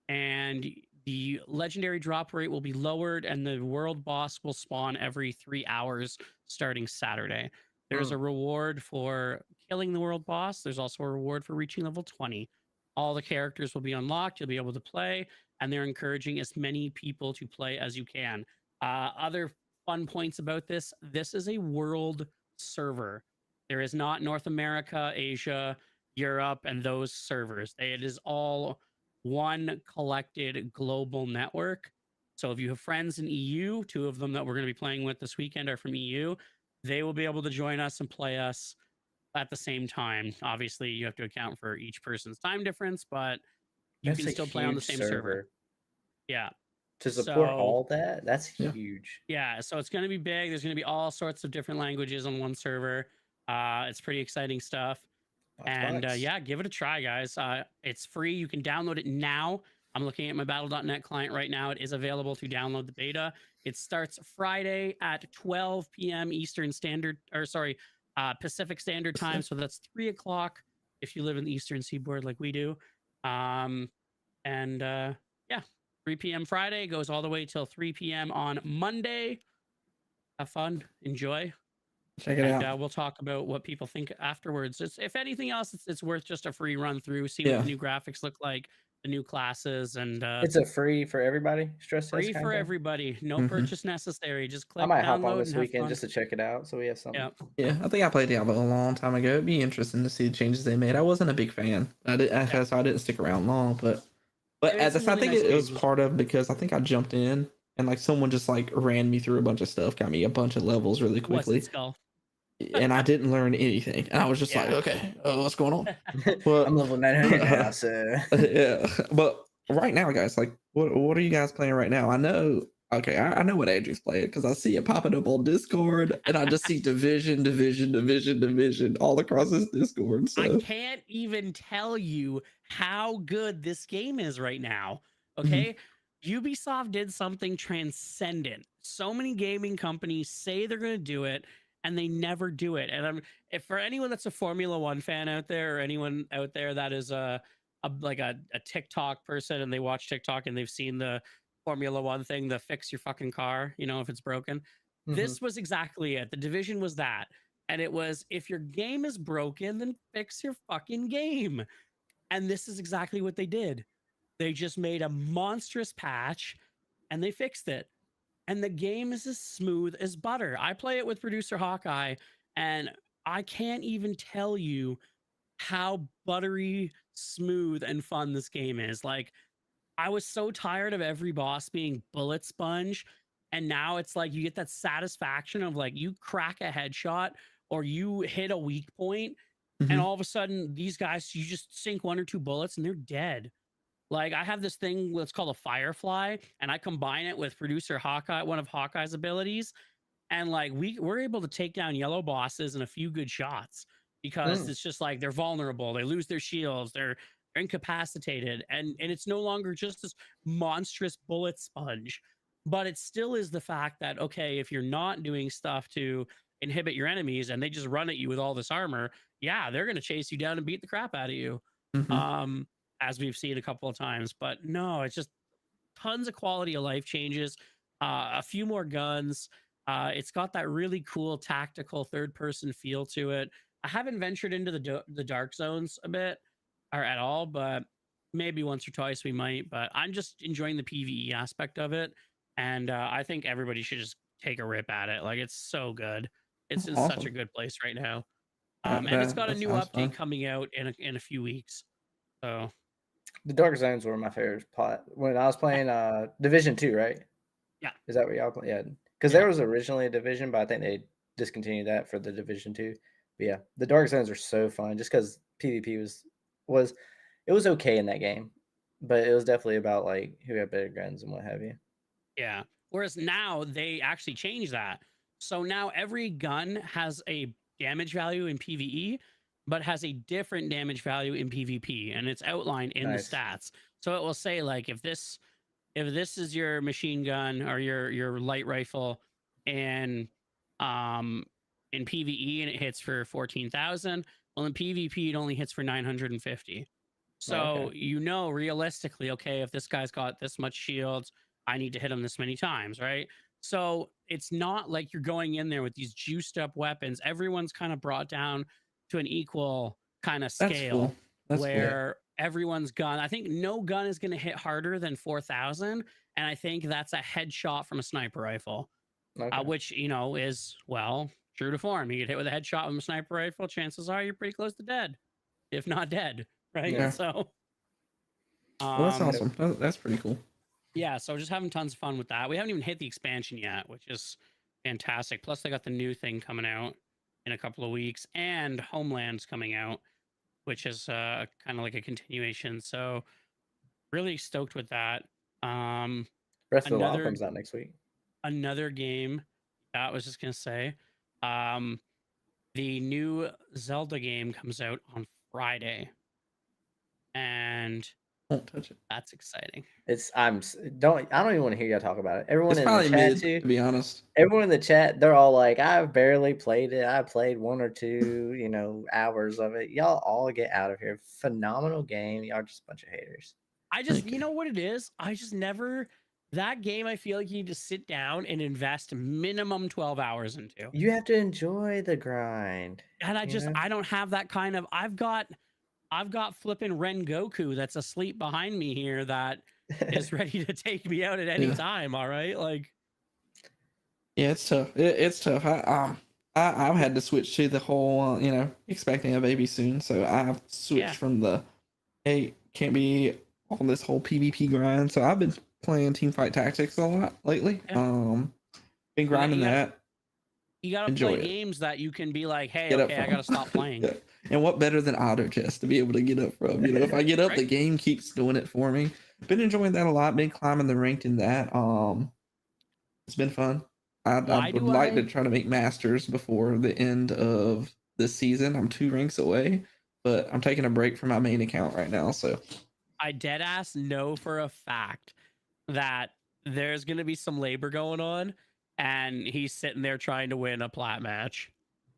and the legendary drop rate will be lowered, and the world boss will spawn every 3 hours starting Saturday. There's a reward for killing the world boss. There's also a reward for reaching level 20. All the characters will be unlocked. You'll be able to play, and they're encouraging as many people to play as you can. Other fun points about this: this is a world server. There is not North America, Asia, Europe, and those servers. It is all one collected global network. So if you have friends in EU, 2 of them that we're going to be playing with this weekend are from EU, they will be able to join us and play us at the same time. Obviously, you have to account for each person's time difference, but you That's can a still play on the huge same server. Yeah. To support So- all that, that's Yeah. huge. Yeah, so it's going to be big. There's going to be all sorts of different languages on one server. It's pretty exciting stuff. And Nice. yeah, give it a try, guys. It's free. You can download it now. I'm looking at my battle.net client right now. It is available to download the beta. It starts Friday at 12 p.m. Eastern Standard, or sorry, Pacific Standard Time. So that's 3 o'clock if you live in the Eastern Seaboard like we do. Yeah, 3 p.m. Friday goes all the way till 3 p.m. on Monday. Have fun, enjoy. Check it And out. we'll talk about what people think afterwards. If anything else, it's worth just a free run through, see Yeah. what the new graphics look like, the new classes, and It's a free for everybody stress test. free kind for thing? everybody. No Mhm. purchase necessary. Just click I might hop download on this and have weekend fun. just to check it out, so we have something. Yeah. Yeah, I think I played Diablo a long time ago. It'd be interesting to see the changes they made. I wasn't a big fan. So I didn't stick around long, but They made at the some time, I really think nice it was changes. part of because I think I jumped in and like someone just like ran me through a bunch of stuff, got me a bunch of levels really What's quickly, it, Skull? and I didn't learn anything. And I was just like, Yeah. okay, what's going on? Well- I'm level 900 now, so Yeah, but right now, guys, like, what are you guys playing right now? I know. Okay, I know what Andrew's playing because I see it popping up on Discord, and I just see division all across his Discord. I So can't even tell you how good this game is right now. Mm-hmm. Okay. Ubisoft did something transcendent. So many gaming companies say they're going to do it and they never do it. And if for anyone that's a Formula One fan out there, or anyone out there that is a TikTok person and they watch TikTok and they've seen the Formula One thing, the fix your fucking car, if it's broken. Mhm. This was exactly it. The Division was that. And it was, if your game is broken, then fix your fucking game. And this is exactly what they did. They just made a monstrous patch and they fixed it. And the game is as smooth as butter. I play it with producer Hawkeye, and I can't even tell you how buttery smooth and fun this game is. Like, I was so tired of every boss being bullet sponge, and now it's like you get that satisfaction of like you crack a headshot or you hit a weak point, Mhm. and all of a sudden these guys, you just sink 1 or 2 bullets and they're dead. Like, I have this thing that's called a Firefly, and I combine it with producer Hawkeye, one of Hawkeye's abilities, and like we're able to take down yellow bosses in a few good shots because it's just like they're vulnerable, they lose their shields, they're incapacitated, and it's no longer just this monstrous bullet sponge, but it still is the fact that, okay, if you're not doing stuff to inhibit your enemies and they just run at you with all this armor, yeah, they're going to chase you down and beat the crap out of you. Mhm. As we've seen a couple of times. But no, it's just tons of quality of life changes, a few more guns. It's got that really cool tactical third person feel to it. I haven't ventured into the dark zones a bit or at all, but maybe once or twice we might. But I'm just enjoying the PvE aspect of it, and I think everybody should just take a rip at it. Like, it's so good. It's in such a Awesome. good place right now. That- And it's that- got a that new sounds update fun. coming out in a few weeks. So the Dark Zones were my favorite part when I was playing Division 2, right? Yeah. Is that what y'all play? Yeah. Because Yeah. there was originally a Division, but I think they discontinued that for the Division 2. But yeah, the Dark Zones are so fun just because PvP was it was okay in that game. But it was definitely about like who had better guns and what have you. yeah. Whereas now they actually changed that. So now every gun has a damage value in PvE, but has a different damage value in PvP, and it's outlined in Nice. the stats. So it will say like if this is your machine gun or your light rifle, and in PvE and it hits for 14,000, well in PvP it only hits for 950. So Okay. you know realistically, okay, if this guy's got this much shields, I need to hit him this many times, right? So it's not like you're going in there with these juiced up weapons. Everyone's kind of brought down to an equal kind of That's scale cool. That's cool. where everyone's gun, I think no gun is going to hit harder than 4,000. And I think that's a headshot from a sniper rifle, Okay. which, you know, is, well, true to form. You get hit with a headshot from a sniper rifle, chances are you're pretty close to dead, if not dead, right? Yeah. So, Well, that's um, awesome. That's pretty cool. yeah, so just having tons of fun with that. We haven't even hit the expansion yet, which is fantastic. Plus, they got the new thing coming out in a couple of weeks, and Homeland's coming out, which is kind of like a continuation. So, really stoked with that. Breath of the Wild another- comes out next week. Another game that I was just gonna say, the new Zelda game comes out on Friday, and Won't touch it. that's exciting. I don't even want to hear y'all talk about it. Everyone It's in the probably chat mid, too. to be honest. Everyone in the chat, they're all like, I've barely played it. I played 1 or 2, hours of it. Y'all all get out of here. Phenomenal game. Y'all are just a bunch of haters. I just, Thank you know what it is? I just never, that game, I feel like you need to sit down and invest minimum 12 hours into. You have to enjoy the grind. And I just, Yeah. I don't have that kind of, I've got flipping Rengoku that's asleep behind me here that is ready to take me out at any Yeah. time. All right. Like, Yeah, it's tough. It's tough. I've had to switch to the whole, expecting a baby soon. So I've switched Yeah. from the, hey, can't be on this whole PvP grind. So I've been playing Teamfight Tactics a lot lately. Yeah. Been grinding you gotta- that. you got to Enjoy play it. games that you can be like, hey, Get up okay, I from. got to stop playing. Yeah. And what better than auto chess to be able to get up from? If I get up, the Right. game keeps doing it for me. Been enjoying that a lot. Been climbing the ranked in that. It's been fun. I Why would do like to I- try to make masters before the end of this season. I'm 2 ranks away, but I'm taking a break from my main account right now. So I dead ass know for a fact that there's gonna be some labor going on, and he's sitting there trying to win a plat match.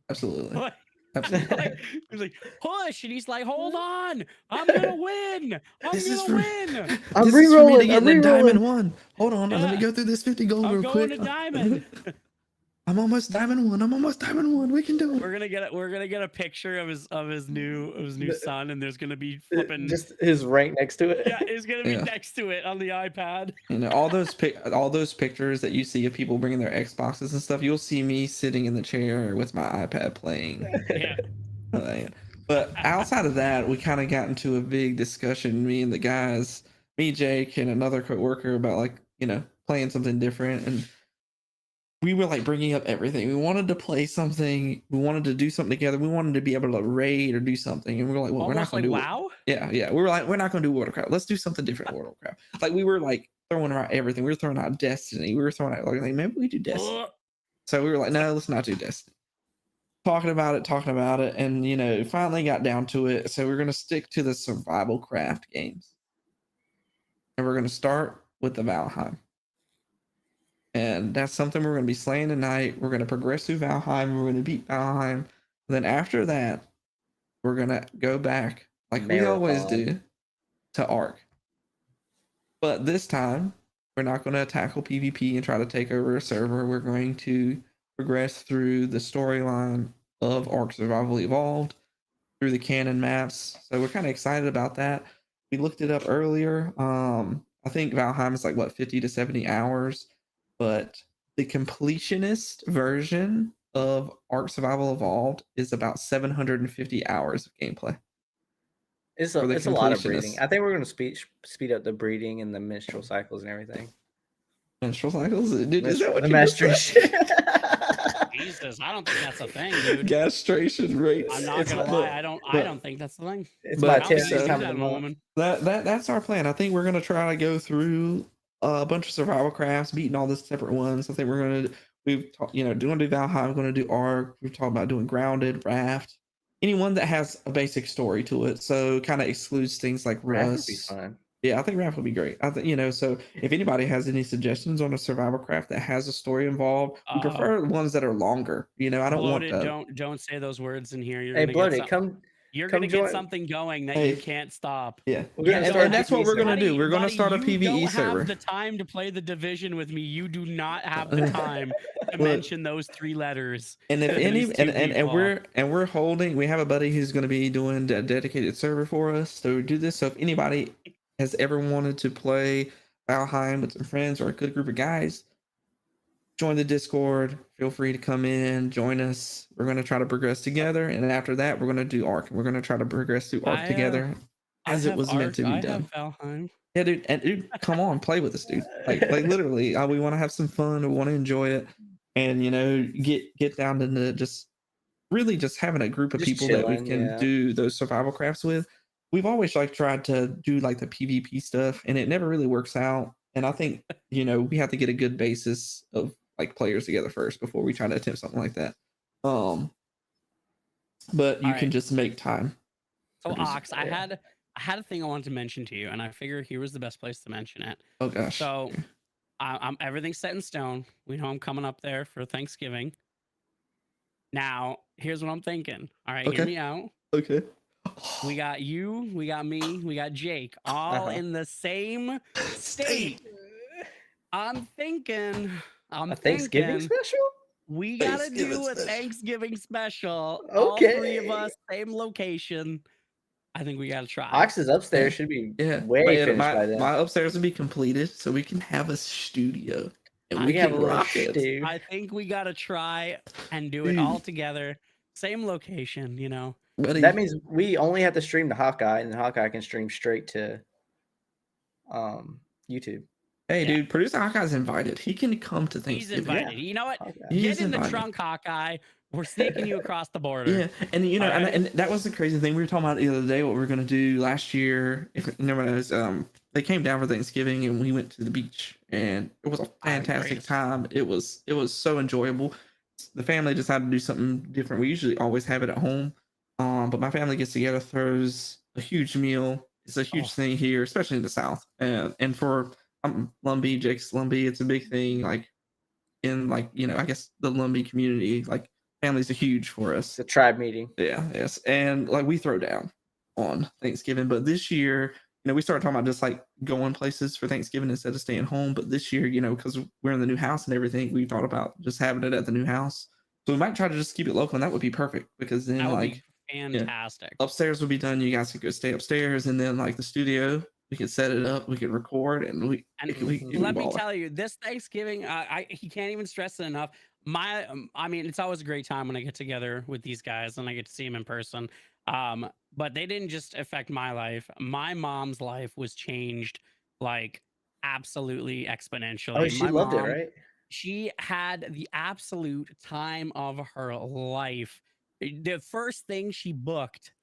absolutely, Like, absolutely. like, he's like, push, and he's like, hold on, I'm gonna win. I'm This is gonna for- win. I'm this is for me to rerolling, get I'm in Diamond rerolling. 1. Hold on, let me Yeah. go through this 50 gold I'm real going quick. to diamond. I'm almost Diamond 1. I'm almost Diamond 1. We can do it. We're gonna get a picture of his new son, and there's gonna be flipping. Just his rank next to it. Yeah, it's gonna be Yeah. next to it on the iPad. All those pictures that you see of people bringing their Xboxes and stuff, you'll see me sitting in the chair with my iPad playing. Yeah. But outside of that, we kind of got into a big discussion, me and the guys, me, Jake, and another coworker about playing something different, and we were like bringing up everything. We wanted to play something. We wanted to do something together. We wanted to be able to raid or do something, and we were like, well, we're not Almost going like to do WoW. Yeah. We were like, we're not going to do World of Warcraft. Let's do something different in World of Warcraft. Like we were like throwing around everything. We were throwing out Destiny. We were throwing out like maybe we do Destiny. So we were like, no, let's not do Destiny. Talking about it, and finally got down to it. So we're gonna stick to the survival craft games, and we're gonna start with the Valheim. And that's something we're gonna be slaying tonight. We're gonna progress through Valheim. We're gonna beat Valheim. Then after that, we're gonna go back like we always Marathon. do to Ark. But this time, we're not going to tackle PvP and try to take over a server. We're going to progress through the storyline of Ark Survival Evolved, through the canon maps. So we're kind of excited about that. We looked it up earlier. I think Valheim is like 50 to 70 hours, but the completionist version of Ark Survival Evolved is about 750 hours of gameplay. It's For a, the it's a lot of breeding. completionists. I think we're going to speed up the breeding and the menstrual cycles and everything. Menstrual cycles? Dude, is that what the you just said? menstruation. Jesus, I don't think that's a thing, dude. Castration rates. I'm not It's gonna the- lie, I don't but- think that's the thing. It's But my I don't think test they so- do time that of in the a month. woman. That's our plan. I think we're gonna try to go through a bunch of survival crafts, beating all the separate ones. I think we're We've talked, you know, do want to do Valheim, going to do Ark. We've talked about doing Grounded, Raft, anyone that has a basic story to it. So kind of excludes things like Raft would be Rust. fun. Yeah, I think Raft would be great. I think, you know, so if anybody has any suggestions on a survival craft that has a story involved, we prefer ones that are longer. You know, I don't want Bloated, don't say those words in here. You're Hey, gonna Bloody, get some, you're come gonna get join. something going that Hey. you can't stop. yeah. We're gonna And, start and a that's what PvE we're gonna server. do. We're gonna start a you PvE don't server. have the time to play the Division with me. You do not have the time to Look. mention those 3 letters. And if It any is too and deep, we're holding, we have a buddy who's going to be doing a dedicated server for us to do this. So if anybody has ever wanted to play Valheim with some friends or a good group of guys, join the Discord. Feel free to come in, join us. We're going to try to progress together, and after that, we're going to do Ark. We're going to try to progress through Ark together as it was meant to be done. have Valheim. Yeah, dude, and dude, come on, play with us, dude. Like literally, we want to have some fun. We want to enjoy it, and you know, get down to the just really just having a group of Just people that we chilling, can yeah. do those survival crafts with. We've always like tried to do like the PvP stuff, and it never really works out. And I think you know we have to get a good basis of like players together first before we try to attempt something like that. But you All can right. just make time. So Produce- Ox, I had a thing I wanted to mention to you, and I figure here was the best place to mention it. Oh gosh. So I'm everything's set in stone. We know I'm coming up there for Thanksgiving. Now, here's what I'm thinking. All right, hear Okay. me out. Okay. We got you, we got me, we got Jake, all Uh-huh. in the same state. I'm thinking A Thanksgiving special? we gotta Thanksgiving do a special. Thanksgiving special. All 3 of Okay. us, same location. I think we gotta try. Ox's upstairs should be Yeah, way finished by my, then. my upstairs will be completed, so we can have a studio and I we we can have can a little rock it. stew. I think we gotta try and do it Dude. all together. Same location, you know. Buddy, That means we only have to stream to Hawkeye, and then Hawkeye can stream straight to YouTube. hey, yeah. dude, producer Hawkeye's invited. He can come to He's Thanksgiving. invited. You know what? Hawkeye. He's Get in the invited. trunk, Hawkeye. We're sneaking you across the border. Yeah, and you know, All right. and that was the crazy thing we were talking about the other day. What we were gonna do last year, if nobody knows, they came down for Thanksgiving and we went to the beach, and it was a fantastic great. time. It was so enjoyable. The family decided to do something different. We usually always have it at home, but my family gets together, throws a huge meal. It's a huge Oh. thing here, especially in the South, and for Lumbee, Jake's Lumbee, it's a big thing. Like in like you know, I guess the Lumbee community, like families are huge for us. It's a tribe meeting. Yeah, yes. And like we throw down on Thanksgiving, but this year, you know, we started talking about just like going places for Thanksgiving instead of staying home. But this year, you know, because we're in the new house and everything, we thought about just having it at the new house. So we might try to just keep it local, and that would be perfect because then That would like be fantastic. upstairs would be done. You guys could go stay upstairs, and then like the studio, we could set it up, we could record, and we And it could be let me baller. tell you, this Thanksgiving, he can't even stress it enough. I mean, it's always a great time when I get together with these guys and I get to see them in person. But they didn't just affect my life. My mom's life was changed like absolutely exponentially. Oh, she My loved it, mom, right? she had the absolute time of her life. The first thing she booked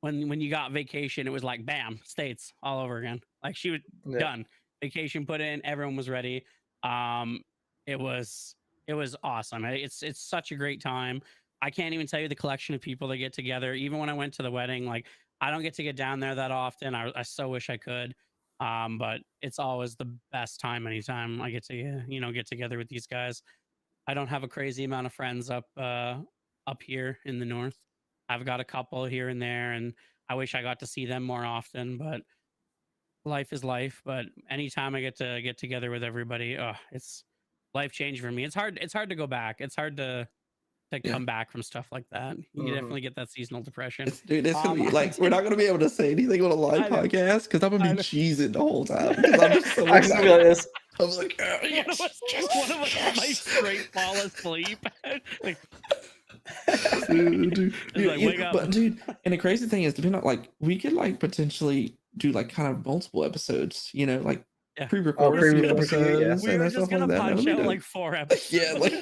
when you got vacation, it was like bam, States all over again. Like she was Yeah. done. Vacation put in, everyone was ready. It was awesome. It's such a great time. I can't even tell you the collection of people that get together. Even when I went to the wedding, like I don't get to get down there that often. I so wish I could. But it's always the best time anytime I get to get together with these guys. I don't have a crazy amount of friends up here in the north. I've got a couple here and there, and I wish I got to see them more often, but life is life. But anytime I get to get together with everybody, it's life change for me. It's hard to go back. It's hard to come back from stuff like that. You Mhm. definitely get that seasonal depression. Dude, it's gonna be I like we're not gonna be able to say anything on a live I know. podcast because I'm gonna I be know. cheesing the whole time because I'm just so Ox is gonna be like this. I'm like, oh, One yes, of us yes, might yes." straight fall asleep. Like, Dude, like, wake up. But dude, and the crazy thing is, depending on like, we could like potentially do like kind of multiple episodes, you know, like Yeah. pre-record a few pre-record, episodes we and were stuff just gonna like that. punch That'd be out dope. like 4 episodes. yeah, like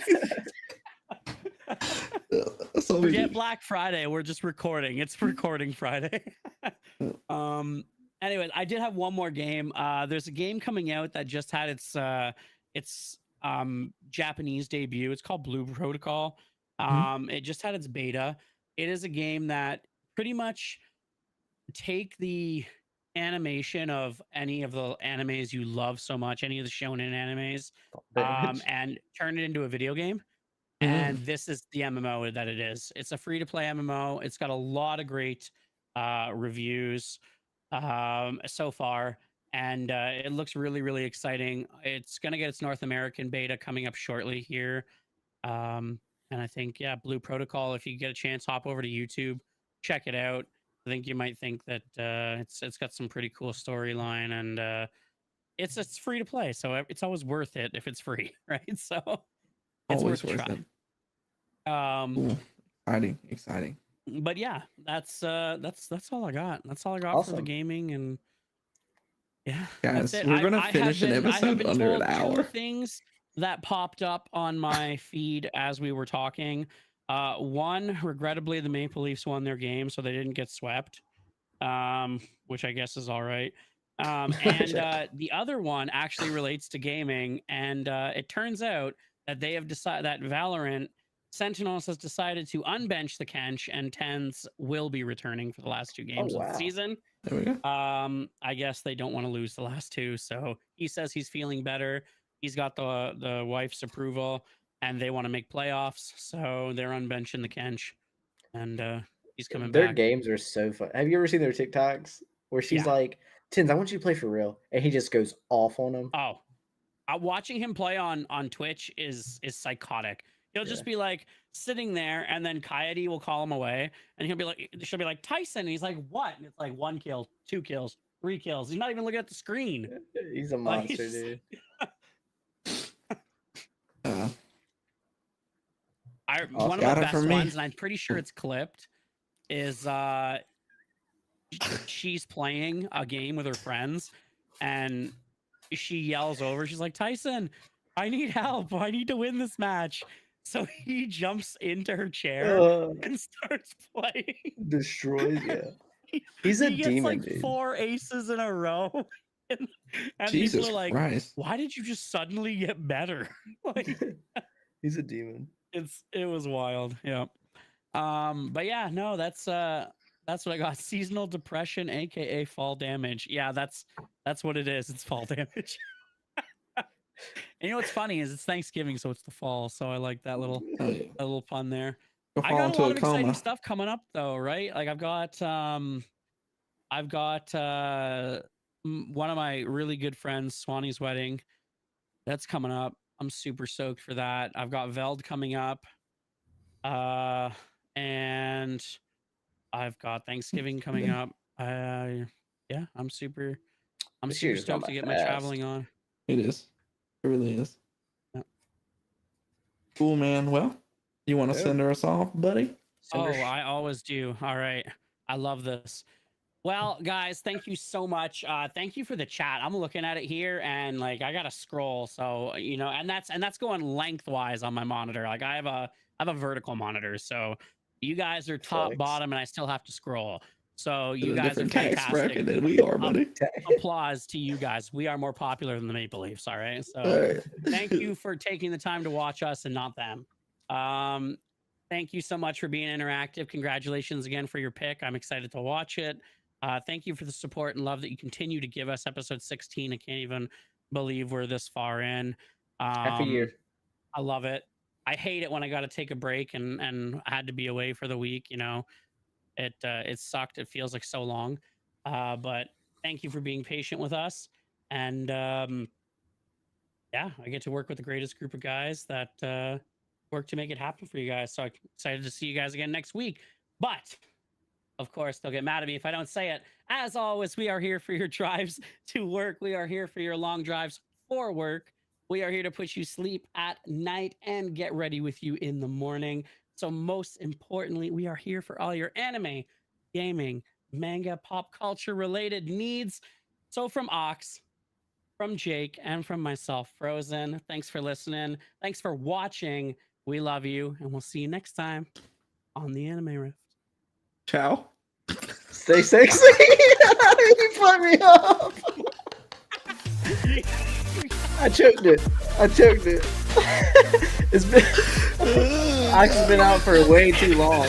that's all we Forget do. Black Friday. We're just recording. It's recording Friday. Anyways, I did have one more game. There's a game coming out that just had its Japanese debut. It's called Blue Protocol. It just had its beta. It is a game that pretty much take the animation of any of the animes you love so much, any of the shonen animes, Damage. and turn it into a video game. And this is the MMO that it is. It's a free-to-play MMO. It's got a lot of great reviews so far, and it looks really, really exciting. It's going to get its North American beta coming up shortly here. And I think, yeah, Blue Protocol, if you get a chance, hop over to YouTube, check it out. I think you might think that it's got some pretty cool storyline, and it's free to play, so it's always worth it if it's free, right? So it's Always worth a worth try. it. Cool. Exciting. But yeah, that's all I got. That's all I got for the Awesome. gaming, and yeah, Guys, that's it. we're gonna I have finish an been- I have episode been under an told two hour. things that popped up on my feed as we were talking. One, regrettably, the Maple Leafs won their game, so they didn't get swept, which I guess is all right. And the other one actually relates to gaming, and it turns out that they have decided that Valorant Sentinels has decided to unbench the Kench, and Tens will be returning for the last two games of wow. the season. There we go. I guess they don't want to lose the last two, so he says he's feeling better. He's got the wife's approval, and they want to make playoffs, so they're unbenching the Kench, and he's coming Their back. games are so fun. Have you ever seen their TikToks where she's Yeah. like, "Tins, I want you to play for real," and he just goes off on him? Oh, watching him play on Twitch is psychotic. He'll just Yeah. be like sitting there, and then Coyote will call him away, and she'll be like, Tyson, and he's like, what? And it's like 1 kill, 2 kills, 3 kills. He's not even looking at the screen. He's a Like, monster, he's- dude. One of Got the it from best me. ones, and I'm pretty sure it's clipped, is she's playing a game with her friends, and she yells over. She's like, Tyson, I need help. I need to win this match. So he jumps into her chair and starts playing. Destroys, yeah. He's a he gets demon, like dude. 4 aces in a row. And Jesus people are like, Christ. why did you just suddenly get better? Like, He's a demon. it was wild. Yeah. But yeah, no, that's what I got. Seasonal depression, aka fall damage. Yeah, that's what it is. It's fall damage. And you know what's funny is it's Thanksgiving, so it's the fall. So I like that little Oh, yeah. fun there. Go I fall got a into lot a of exciting coma. stuff coming up though, right? Like I've got one of my really good friends, Swanee's wedding. That's coming up. I'm super stoked for that. I've got Veld coming up. And I've got Thanksgiving coming up. Yeah, I'm super This year's stoked to going get my fast. traveling on. It is. It really is. Yeah. Cool, man. Well, you want to Yeah. send us off, buddy? Oh, I always do. All right. I love this. Well, guys, thank you so much. Thank you for the chat. I'm looking at it here, and like I gotta scroll. So and that's going lengthwise on my monitor. Like I have a vertical monitor, so you guys are top, Flex. bottom, and I still have to scroll. So In you a guys are different tax bracket fantastic. than we are, buddy. Applause to you guys. We are more popular than the Maple Leafs. All right. So All right. thank you for taking the time to watch us and not them. Thank you so much for being interactive. Congratulations again for your pick. I'm excited to watch it. Thank you for the support and love that you continue to give us. Episode 16. I can't even believe we're this far in. Half a year. I love it. I hate it when I got to take a break and I had to be away for the week. It sucked. It feels like so long. But thank you for being patient with us. And yeah, I get to work with the greatest group of guys that work to make it happen for you guys. So I'm excited to see you guys again next week. But of course, they'll get mad at me if I don't say it. As always, we are here for your drives to work. We are here for your long drives for work. We are here to put you sleep at night and get ready with you in the morning. So most importantly, we are here for all your anime, gaming, manga, pop culture related needs. So from Ox, from Jake, and from myself, Frozen, thanks for listening. Thanks for watching. We love you, and we'll see you next time on the Anime Rift. Ciao. Stay sexy. You put me off. I choked it. It's been. Ox has been out for way too long.